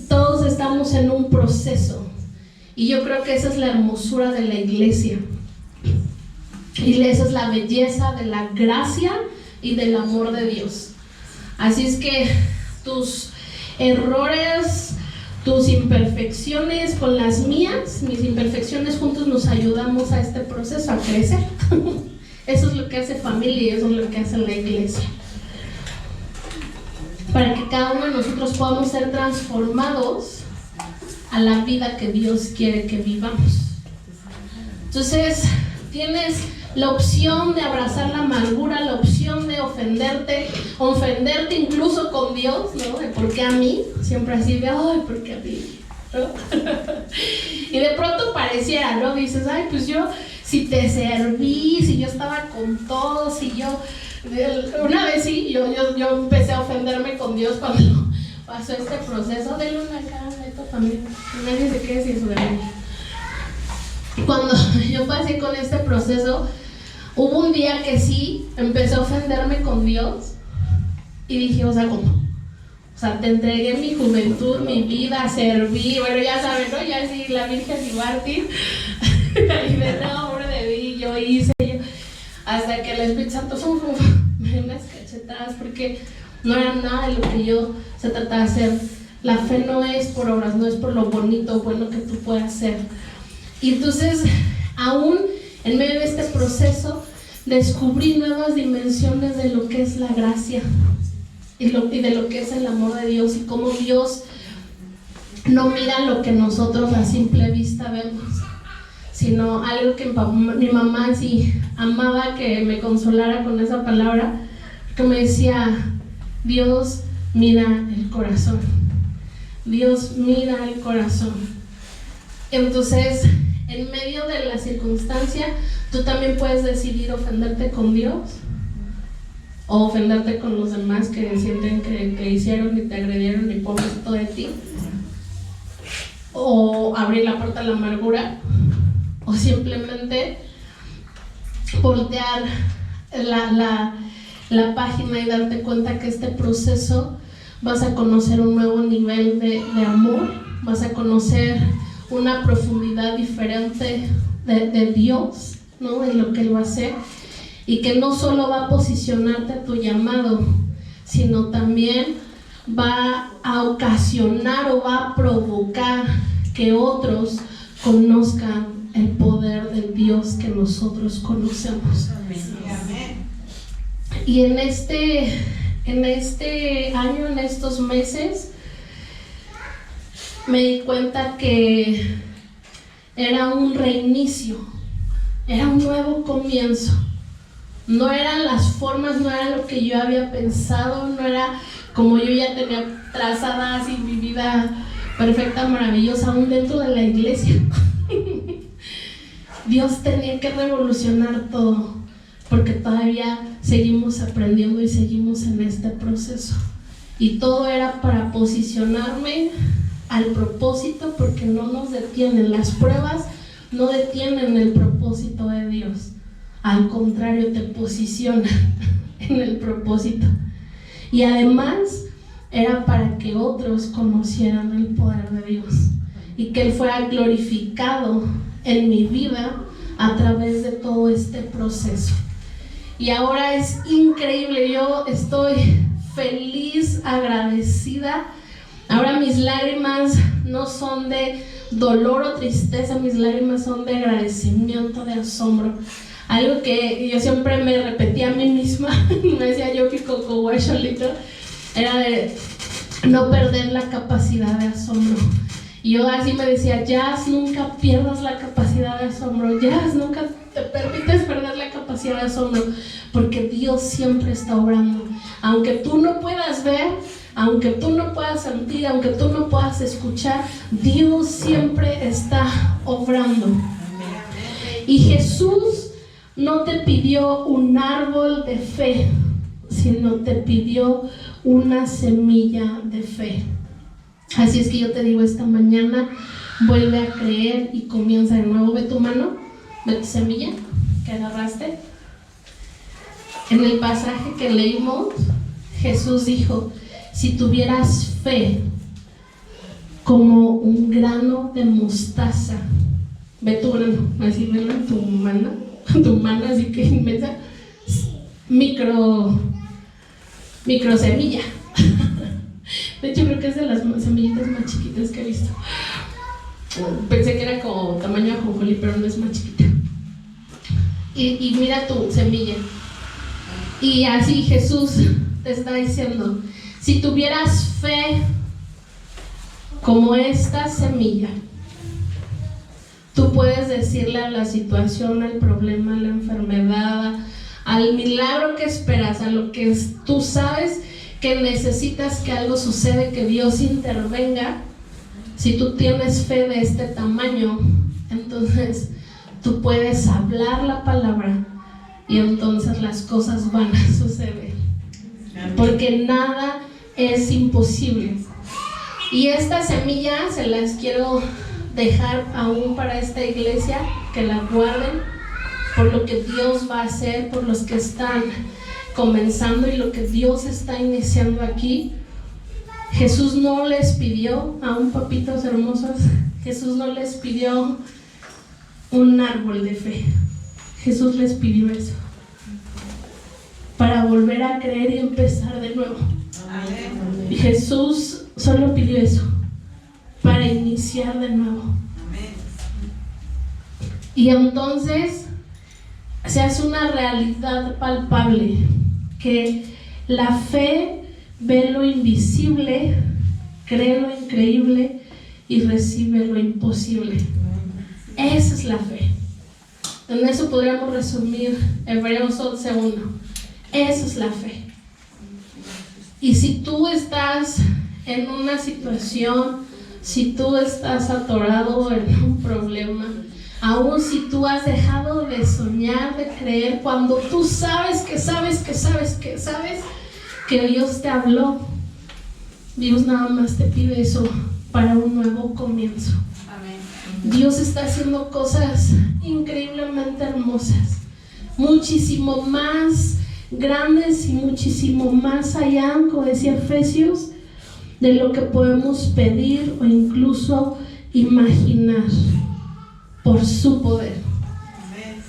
S2: Todos estamos en un proceso, y yo creo que esa es la hermosura de la iglesia, y esa es la belleza de la gracia y del amor de Dios. Así es que tus errores, tus imperfecciones con las mías, mis imperfecciones, juntos nos ayudamos a este proceso, a crecer. Eso es lo que hace familia, y eso es lo que hace la iglesia, para que cada uno de nosotros podamos ser transformados a la vida que Dios quiere que vivamos. Entonces, tienes la opción de abrazar la amargura, la opción de ofenderte incluso con Dios, ¿no? De por qué a mí, siempre así de, ay, ¿por qué a mí? ¿No? Y de pronto pareciera, ¿no? Dices, ay, pues yo, si te serví, si yo estaba con todo, si yo... Una vez sí, yo empecé a ofenderme con Dios cuando pasó este proceso de luna acá, esto también, nadie se quede sin su demonio. Cuando yo pasé con este proceso, hubo un día que sí, empecé a ofenderme con Dios, y dije, o sea, ¿cómo? O sea, te entregué mi juventud, mi vida, serví, bueno, ya saben, ¿no? Ya sí, la Virgen y Mártir, y de no, hombre de mí, yo hice, hasta que el Espíritu Santo me dio unas cachetadas, porque no era nada de lo que yo se trataba de hacer. La fe no es por obras, no es por lo bonito, bueno que tú puedas hacer. Y entonces, aún en medio de este proceso, descubrí nuevas dimensiones de lo que es la gracia y de lo que es el amor de Dios, y cómo Dios no mira lo que nosotros a simple vista vemos, sino algo que mi mamá sí amaba que me consolara con esa palabra, que me decía, Dios mira el corazón. Dios mira el corazón. Entonces, en medio de la circunstancia, tú también puedes decidir ofenderte con Dios o ofenderte con los demás que sienten que hicieron y te agredieron y pobrecito de ti, o abrir la puerta a la amargura, o simplemente voltear la página y darte cuenta que este proceso vas a conocer un nuevo nivel de amor, vas a conocer una profundidad diferente de Dios, ¿no? De lo que Él va a hacer, y que no solo va a posicionarte a tu llamado, sino también va a ocasionar o va a provocar que otros conozcan el poder del Dios que nosotros conocemos.
S1: Amén.
S2: Y en este año, en estos meses, me di cuenta que era un reinicio, era un nuevo comienzo. No eran las formas, no era lo que yo había pensado, no era como yo ya tenía trazada así mi vida perfecta, maravillosa, aún dentro de la iglesia. Dios tenía que revolucionar todo, porque todavía seguimos aprendiendo y seguimos en este proceso. Y todo era para posicionarme al propósito, porque no nos detienen. Las pruebas no detienen el propósito de Dios. Al contrario, te posicionan en el propósito. Y además era para que otros conocieran el poder de Dios y que Él fuera glorificado en mi vida a través de todo este proceso. Y ahora es increíble, yo estoy feliz, agradecida. Ahora mis lágrimas no son de dolor o tristeza, mis lágrimas son de agradecimiento, de asombro. Algo que yo siempre me repetía a mí misma, me decía yo pico guacholito, era de no perder la capacidad de asombro. Y yo así me decía, Jazz, nunca pierdas la capacidad de asombro, Jazz, nunca te permites perder la capacidad de asombro, porque Dios siempre está obrando. Aunque tú no puedas ver, aunque tú no puedas sentir, aunque tú no puedas escuchar, Dios siempre está obrando. Y Jesús no te pidió un árbol de fe, sino te pidió una semilla de fe. Así es que yo te digo esta mañana, vuelve a creer y comienza de nuevo. Ve tu mano, ve tu semilla que agarraste. En el pasaje que leímos, Jesús dijo, si tuvieras fe como un grano de mostaza, ve tu grano, así velo en tu mano así que inmensa, micro semilla. De hecho creo que es de las semillitas más chiquitas que he visto. Pensé que era como tamaño ajonjolí, pero no, es más chiquita. Y mira tu semilla. Y así Jesús te está diciendo, si tuvieras fe como esta semilla, tú puedes decirle a la situación, al problema, a la enfermedad, al milagro que esperas, a lo que tú sabes que necesitas que algo sucede, que Dios intervenga. Si tú tienes fe de este tamaño, entonces tú puedes hablar la palabra y entonces las cosas van a suceder, porque nada es imposible. Y esta semilla se las quiero dejar aún para esta iglesia, que la guarden por lo que Dios va a hacer, por los que están comenzando y lo que Dios está iniciando aquí. Jesús no les pidió, aún papitos hermosos, Jesús no les pidió un árbol de fe. Jesús les pidió eso para volver a creer y empezar de nuevo. Y Jesús solo pidió eso para iniciar de nuevo. Y entonces se hace una realidad palpable, que la fe ve lo invisible, cree lo increíble y recibe lo imposible. Esa es la fe. En eso podríamos resumir Hebreos 11:1. Esa es la fe. Y si tú estás en una situación, si tú estás atorado en un problema, aún si tú has dejado de soñar, de creer, cuando tú sabes que Dios te habló, Dios nada más te pide eso para un nuevo comienzo. Dios está haciendo cosas increíblemente hermosas, muchísimo más grandes y muchísimo más allá, como decía Efesios, de lo que podemos pedir o incluso imaginar por su poder.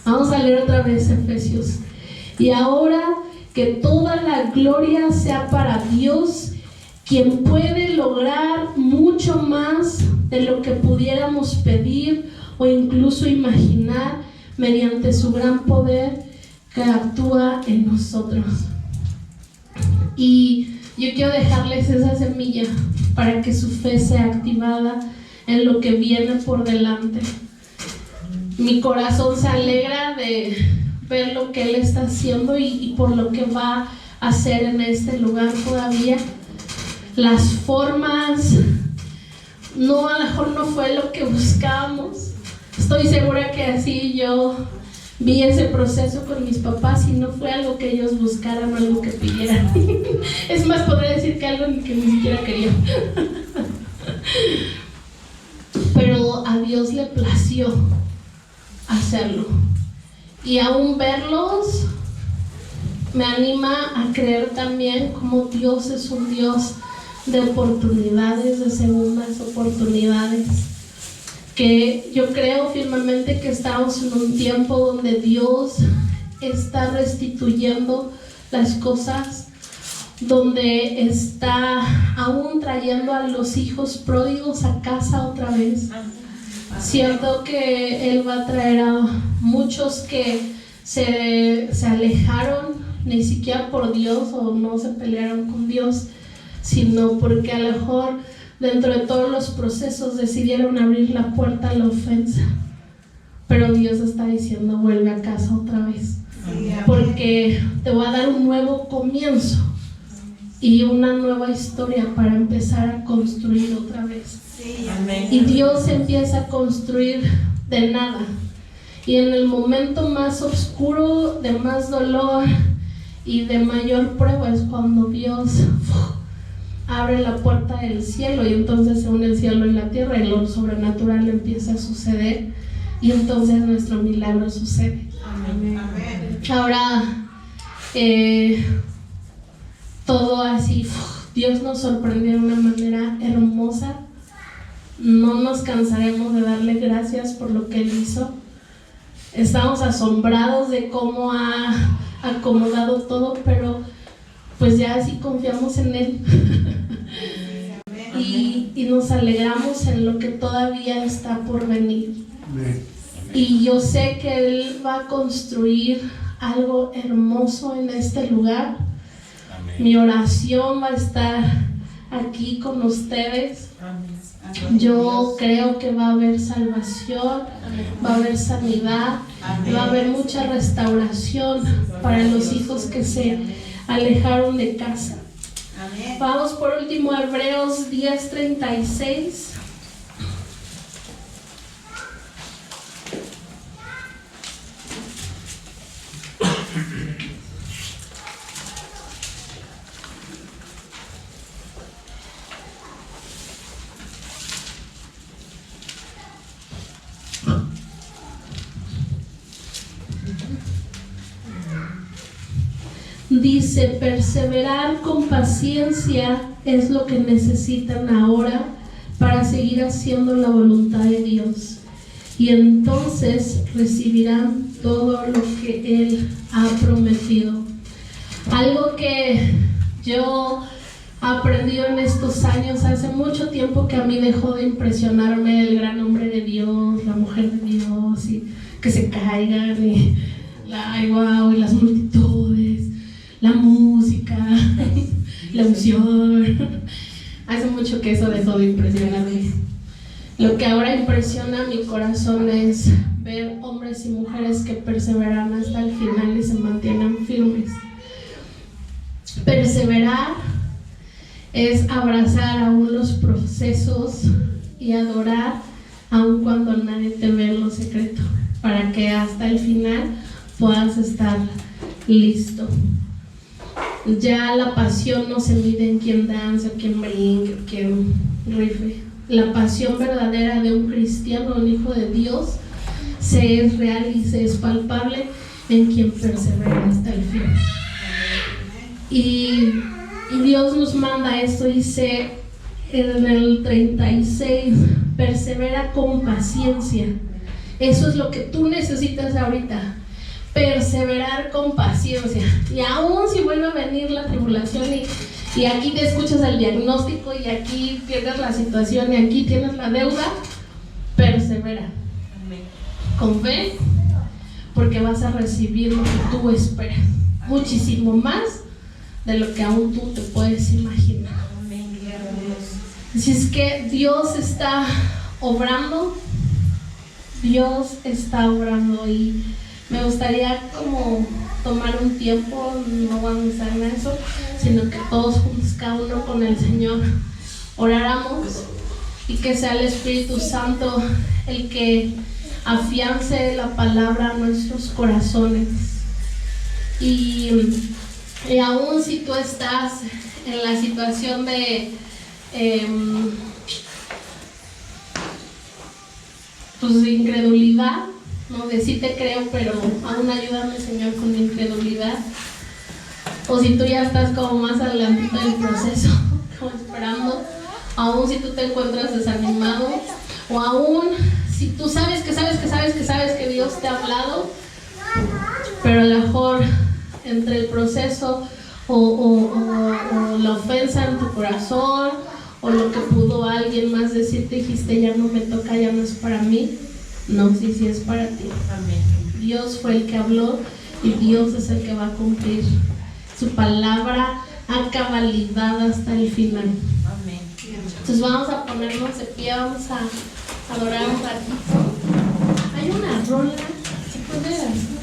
S2: Vamos a leer otra vez Efesios. Y ahora que toda la gloria sea para Dios, quien puede lograr mucho más de lo que pudiéramos pedir o incluso imaginar mediante su gran poder que actúa en nosotros. Y yo quiero dejarles esa semilla para que su fe sea activada en lo que viene por delante. Mi corazón se alegra de ver lo que Él está haciendo y por lo que va a hacer en este lugar todavía. Las formas, a lo mejor no fue lo que buscábamos. Estoy segura que así yo vi ese proceso con mis papás y no fue algo que ellos buscaran, algo que pidieran. Es más, podría decir que algo que ni siquiera querían. Pero a Dios le plació hacerlo. Y aún verlos me anima a creer también como Dios es un Dios de oportunidades, de segundas oportunidades. Que yo creo firmemente que estamos en un tiempo donde Dios está restituyendo las cosas, donde está aún trayendo a los hijos pródigos a casa otra vez. Siento que Él va a traer a muchos que se alejaron ni siquiera por Dios o no se pelearon con Dios, sino porque a lo mejor dentro de todos los procesos decidieron abrir la puerta a la ofensa. Pero Dios está diciendo: vuelve a casa otra vez, porque te voy a dar un nuevo comienzo y una nueva historia para empezar a construir otra vez. Y Dios empieza a construir de nada, y en el momento más oscuro, de más dolor y de mayor prueba, es cuando Dios abre la puerta del cielo, y entonces se une el cielo y la tierra y lo sobrenatural empieza a suceder, y entonces nuestro milagro sucede. Ahora todo así, Dios nos sorprendió de una manera hermosa. No nos cansaremos de darle gracias por lo que Él hizo. Estamos asombrados de cómo ha acomodado todo, pero pues ya así confiamos en Él. y nos alegramos en lo que todavía está por venir. Y yo sé que Él va a construir algo hermoso en este lugar. Mi oración va a estar aquí con ustedes. Yo creo que va a haber salvación, va a haber sanidad, va a haber mucha restauración para los hijos que se alejaron de casa. Vamos por último a Hebreos 10:36. Dice: perseverar con paciencia es lo que necesitan ahora para seguir haciendo la voluntad de Dios, y entonces recibirán todo lo que Él ha prometido. Algo que yo he aprendido en estos años, hace mucho tiempo que a mí dejó de impresionarme el gran hombre de Dios, la mujer de Dios, y que se caigan y y las multitudes, la música, la unción. Hace mucho que eso dejó de impresionarme. Lo que ahora impresiona mi corazón es ver hombres y mujeres que perseveran hasta el final y se mantienen firmes. Perseverar es abrazar aún los procesos y adorar aun cuando nadie te ve en lo secreto, para que hasta el final puedas estar listo. Ya la pasión no se mide en quién danza, quién brinque, quién rife. La pasión verdadera de un cristiano, un hijo de Dios, se es real y se es palpable en quien persevera hasta el fin. Y Dios nos manda esto, dice en el 36, persevera con paciencia. Eso es lo que tú necesitas ahorita, perseverar con paciencia. Y aún si vuelve a venir la tribulación y aquí te escuchas el diagnóstico y aquí tienes la situación y aquí tienes la deuda, persevera con fe, porque vas a recibir lo que tú esperas, muchísimo más de lo que aún tú te puedes imaginar. Así es que Dios está obrando, Dios está obrando, y me gustaría como tomar un tiempo, no vamos a estar en eso, sino que todos juntos, cada uno con el Señor, oráramos y que sea el Espíritu Santo el que afiance la palabra a nuestros corazones. Y aún si tú estás en la situación de pues de incredulidad, no, de sí te creo, pero aún ayúdame, Señor, con mi incredulidad. O si tú ya estás como más adelantito del proceso, como esperando, aún si tú te encuentras desanimado, o aún si tú sabes que Dios te ha hablado, pero a lo mejor entre el proceso o la ofensa en tu corazón, o lo que pudo alguien más decirte, dijiste, ya no me toca, ya no es para mí. No, sí es para ti. Amén. Dios fue el que habló y Dios es el que va a cumplir su palabra a cabalidad hasta el final. Amén. Entonces vamos a ponernos de pie, vamos a adorar un ratito. Hay una rola, ¿se puede hacer?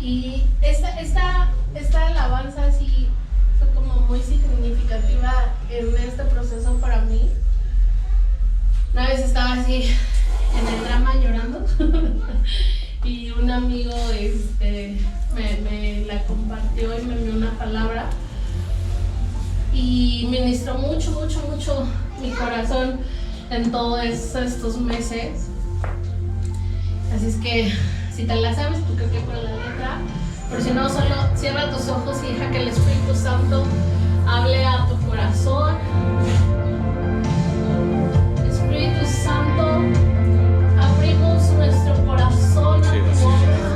S2: Y esta alabanza sí fue como muy significativa en este proceso para mí. Una vez estaba así en el drama llorando y un amigo me la compartió y me envió una palabra y ministró mucho mi corazón en todos estos meses. Así es que si te la sabes, tú creo que con la letra, pero si no, solo cierra tus ojos y deja que el Espíritu Santo hable a tu corazón. Espíritu Santo, abrimos nuestro corazón a tu obra.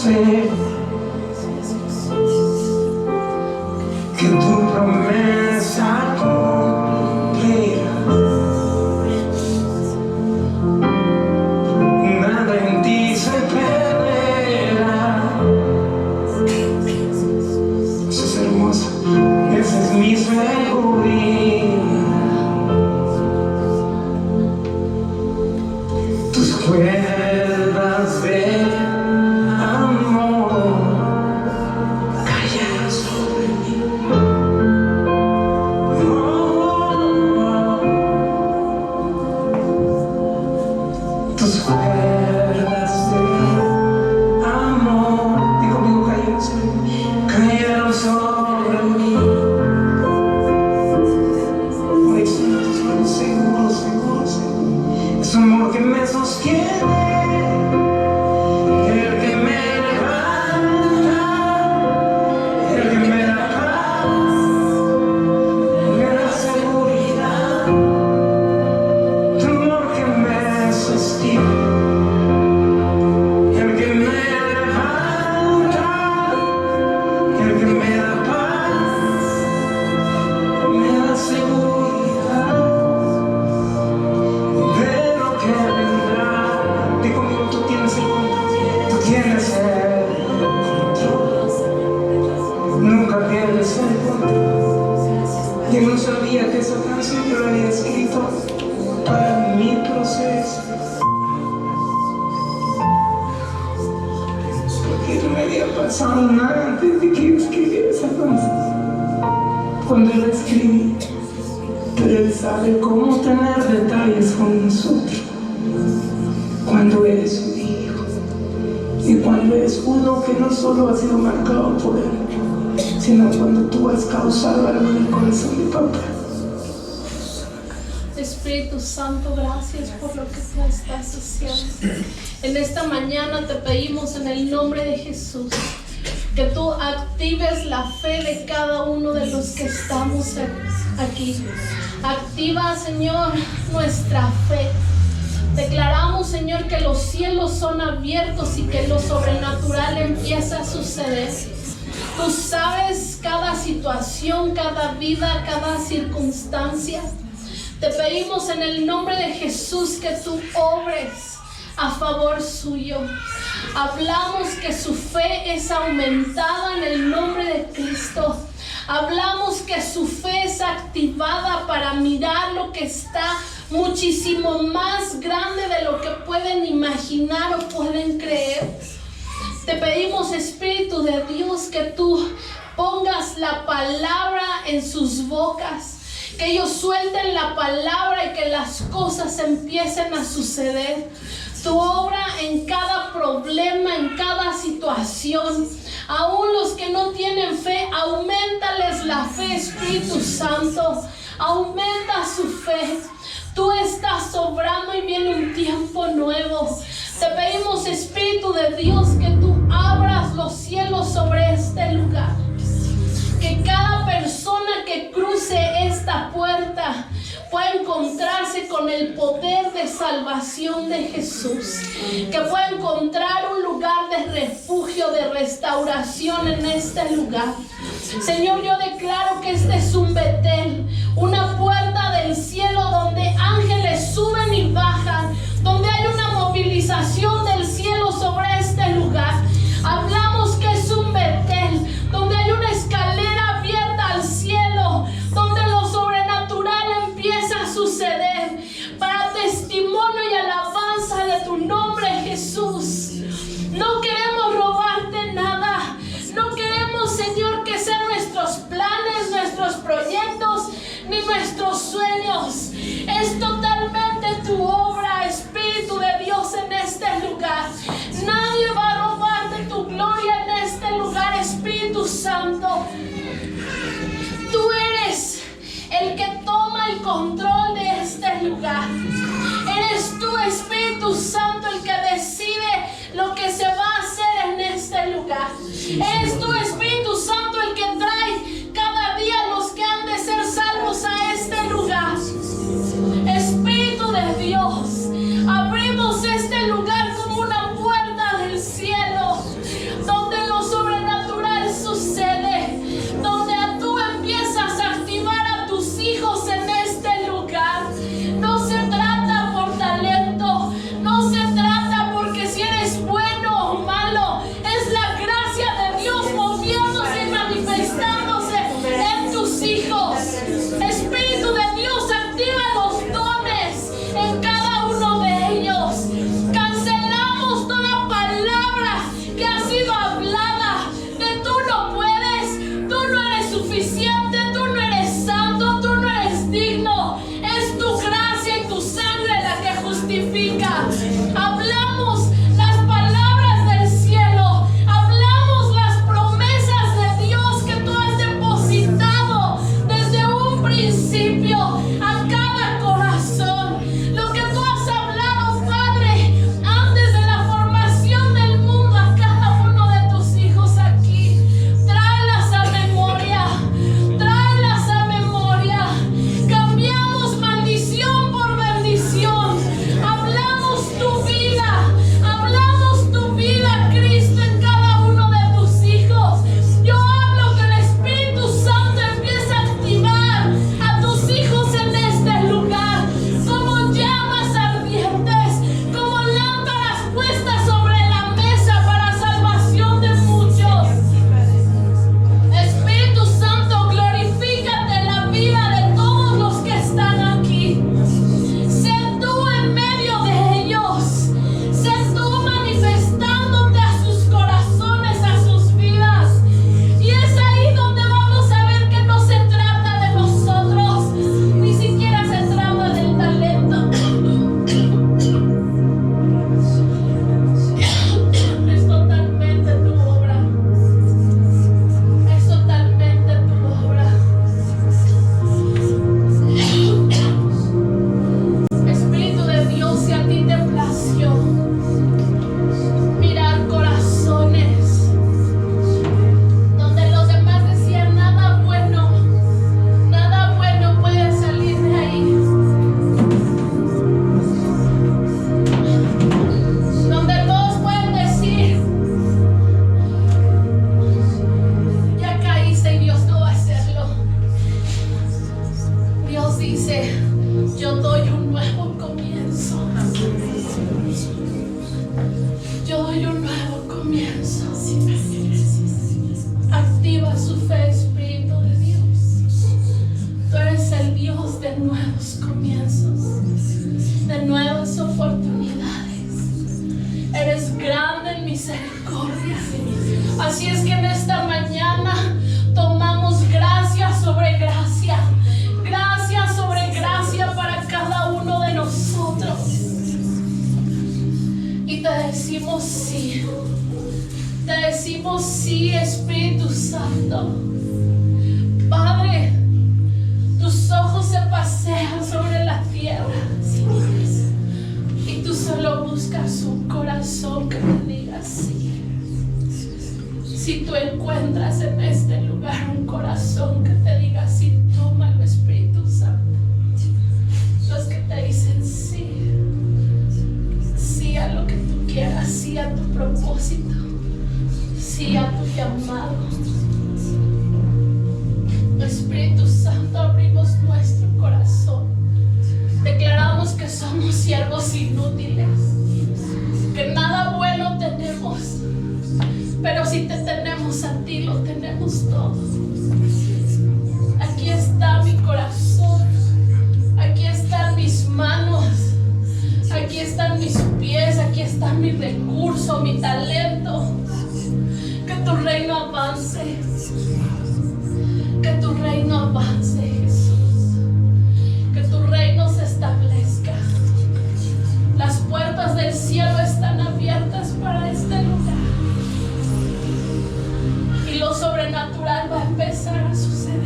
S3: sé que tu promesa cumplirá. Nada en ti se perderá. Eso es hermoso. Esa es mi seguridad. Tus cuerdas de amor cayeron sobre mí. Tus cuerdas de amor, digo conmigo, cayeron sobre mí. Por eso seguro, seguro, seguro. Es un amor que me sostiene. Nunca pierdes el control. Yo no sabía que esa canción yo la había escrito para mi proceso, porque no me había pasado nada antes de que escribiera esa canción. Cuando la escribí, pero Él sabe cómo tener detalles con nosotros cuando eres su hijo y cuando eres uno que no solo ha sido marcado por Él, sino cuando tú has causado algo en el corazón de papá.
S2: Espíritu Santo, gracias por lo que tú estás haciendo. En esta mañana te pedimos en el nombre de Jesús que tú actives la fe de cada uno de los que estamos aquí. Activa, Señor, nuestra fe. Declaramos, Señor, que los cielos son abiertos y que lo sobrenatural empieza a suceder. Tú sabes cada situación, cada vida, cada circunstancia. Te pedimos en el nombre de Jesús que tú obres a favor suyo. Hablamos que su fe es aumentada en el nombre de Cristo. Hablamos que su fe es activada para mirar lo que está muchísimo más grande de lo que pueden imaginar o pueden creer. Te pedimos, Espíritu de Dios, que tú pongas la palabra en sus bocas, que ellos suelten la palabra y que las cosas empiecen a suceder. Tu obra en cada problema, en cada situación. Aún los que no tienen fe, auméntales la fe, Espíritu Santo. Aumenta su fe. Tú estás obrando y viene un tiempo nuevo. Te pedimos, Espíritu de Dios, que tú abras los cielos sobre este lugar. Que cada persona que cruce esta puerta pueda encontrarse con el poder de salvación de Jesús. Que pueda encontrar un lugar de refugio, de restauración en este lugar. Señor, yo declaro que este es un Betel, una puerta del cielo donde ángeles suben y bajan, donde hay una movilización del cielo sobre este lugar. Hablamos que es un Betel, donde hay una escalera abierta al cielo, donde lo sobrenatural empieza a suceder para testimonio y alabanza de tu nombre, Jesús. No queremos robarte nada. No queremos, Señor, que sean nuestros planes, nuestros proyectos, ni nuestros sueños. Es totalmente tu obra, Espíritu de Dios, en este lugar. Nadie va a robarte tu gloria en este lugar, Espíritu Santo. Tú eres el que toma el control de este lugar. Eres tú, Espíritu Santo, el que decide lo que se va a hacer en este lugar. Eres tú, Espíritu Santo, el que trae cada día los que han de ser salvos a este lugar. Espíritu de Dios, abrimos este lugar como una puerta del cielo. decimos sí, Espíritu Santo. Padre, tus ojos se pasean sobre la tierra y tú solo buscas un corazón que te diga sí. Si tú encuentras en este lugar un corazón que te diga sí, tómalo, Espíritu Santo. Los que te dicen sí, sí a lo que tú quieras, sí a tu propósito, sí a tu llamado. Espíritu Santo, abrimos nuestro corazón. Declaramos que somos siervos inútiles, que nada bueno tenemos, pero si te tenemos a ti, lo tenemos todo. Aquí está mi corazón, aquí están mis manos, aquí están mis pies, aquí está mi recurso, mi talento. Que tu reino avance, que tu reino avance, Jesús, que tu reino se establezca. Las puertas del cielo están abiertas para este lugar y lo sobrenatural va a empezar a suceder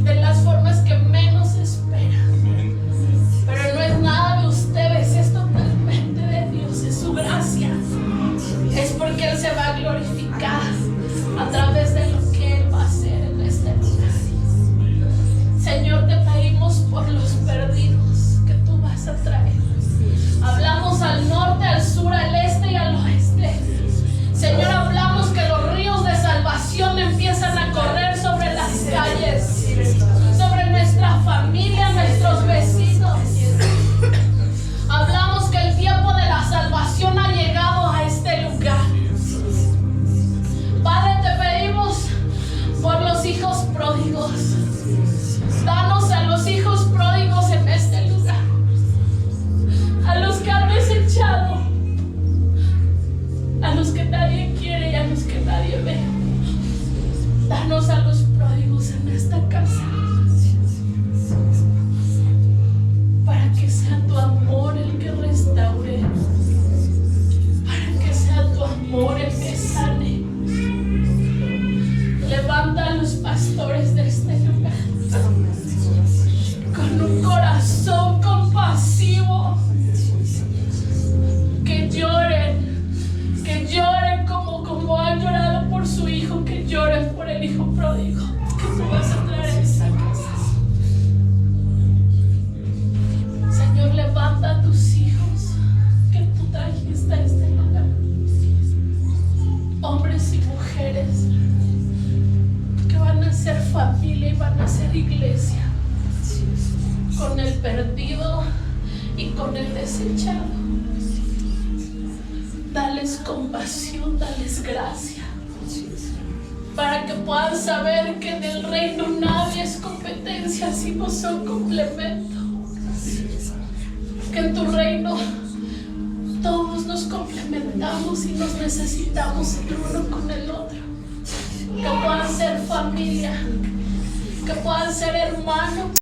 S2: de las formas que menos esperan. Pero no es nada de ustedes, es totalmente de Dios, es su gracia. Es porque Él se va a glorificar a través de lo que Él va a hacer en este lugar. Señor, te pedimos por los perdidos que tú vas a traer. Hablamos al norte, al sur, al este y al oeste. Señor, hablamos que los ríos de salvación empiezan a correr sobre las calles, sobre nuestra familia, nuestros vecinos. Hablamos que el tiempo de la salvación ha llegado a este lugar. Padre, te pedimos por los hijos pródigos. Danos a los hijos pródigos en este lugar, a los que han desechado, a los que nadie quiere y a los que nadie ve. Danos a los pródigos en esta casa, para que sea tu amor el que restaure, para que sea tu amor el que sane. Levanta a los pastores de este lugar con un corazón compasivo, que lloren como han llorado por su hijo, que lloren por el hijo pródigo que tú vas a traer a esta casa. Señor, levanta a tus hijos que tú trajiste a este lugar, hombres y mujeres que van a ser familia y van a ser iglesia, con el perdido y con el desechado. Dales compasión, dales gracia, para que puedan saber que en el reino nadie es competencia, sino son complemento. Que en tu reino todos nos complementamos y nos necesitamos el uno con el otro. Que puedan ser familia, que puedan ser hermanos.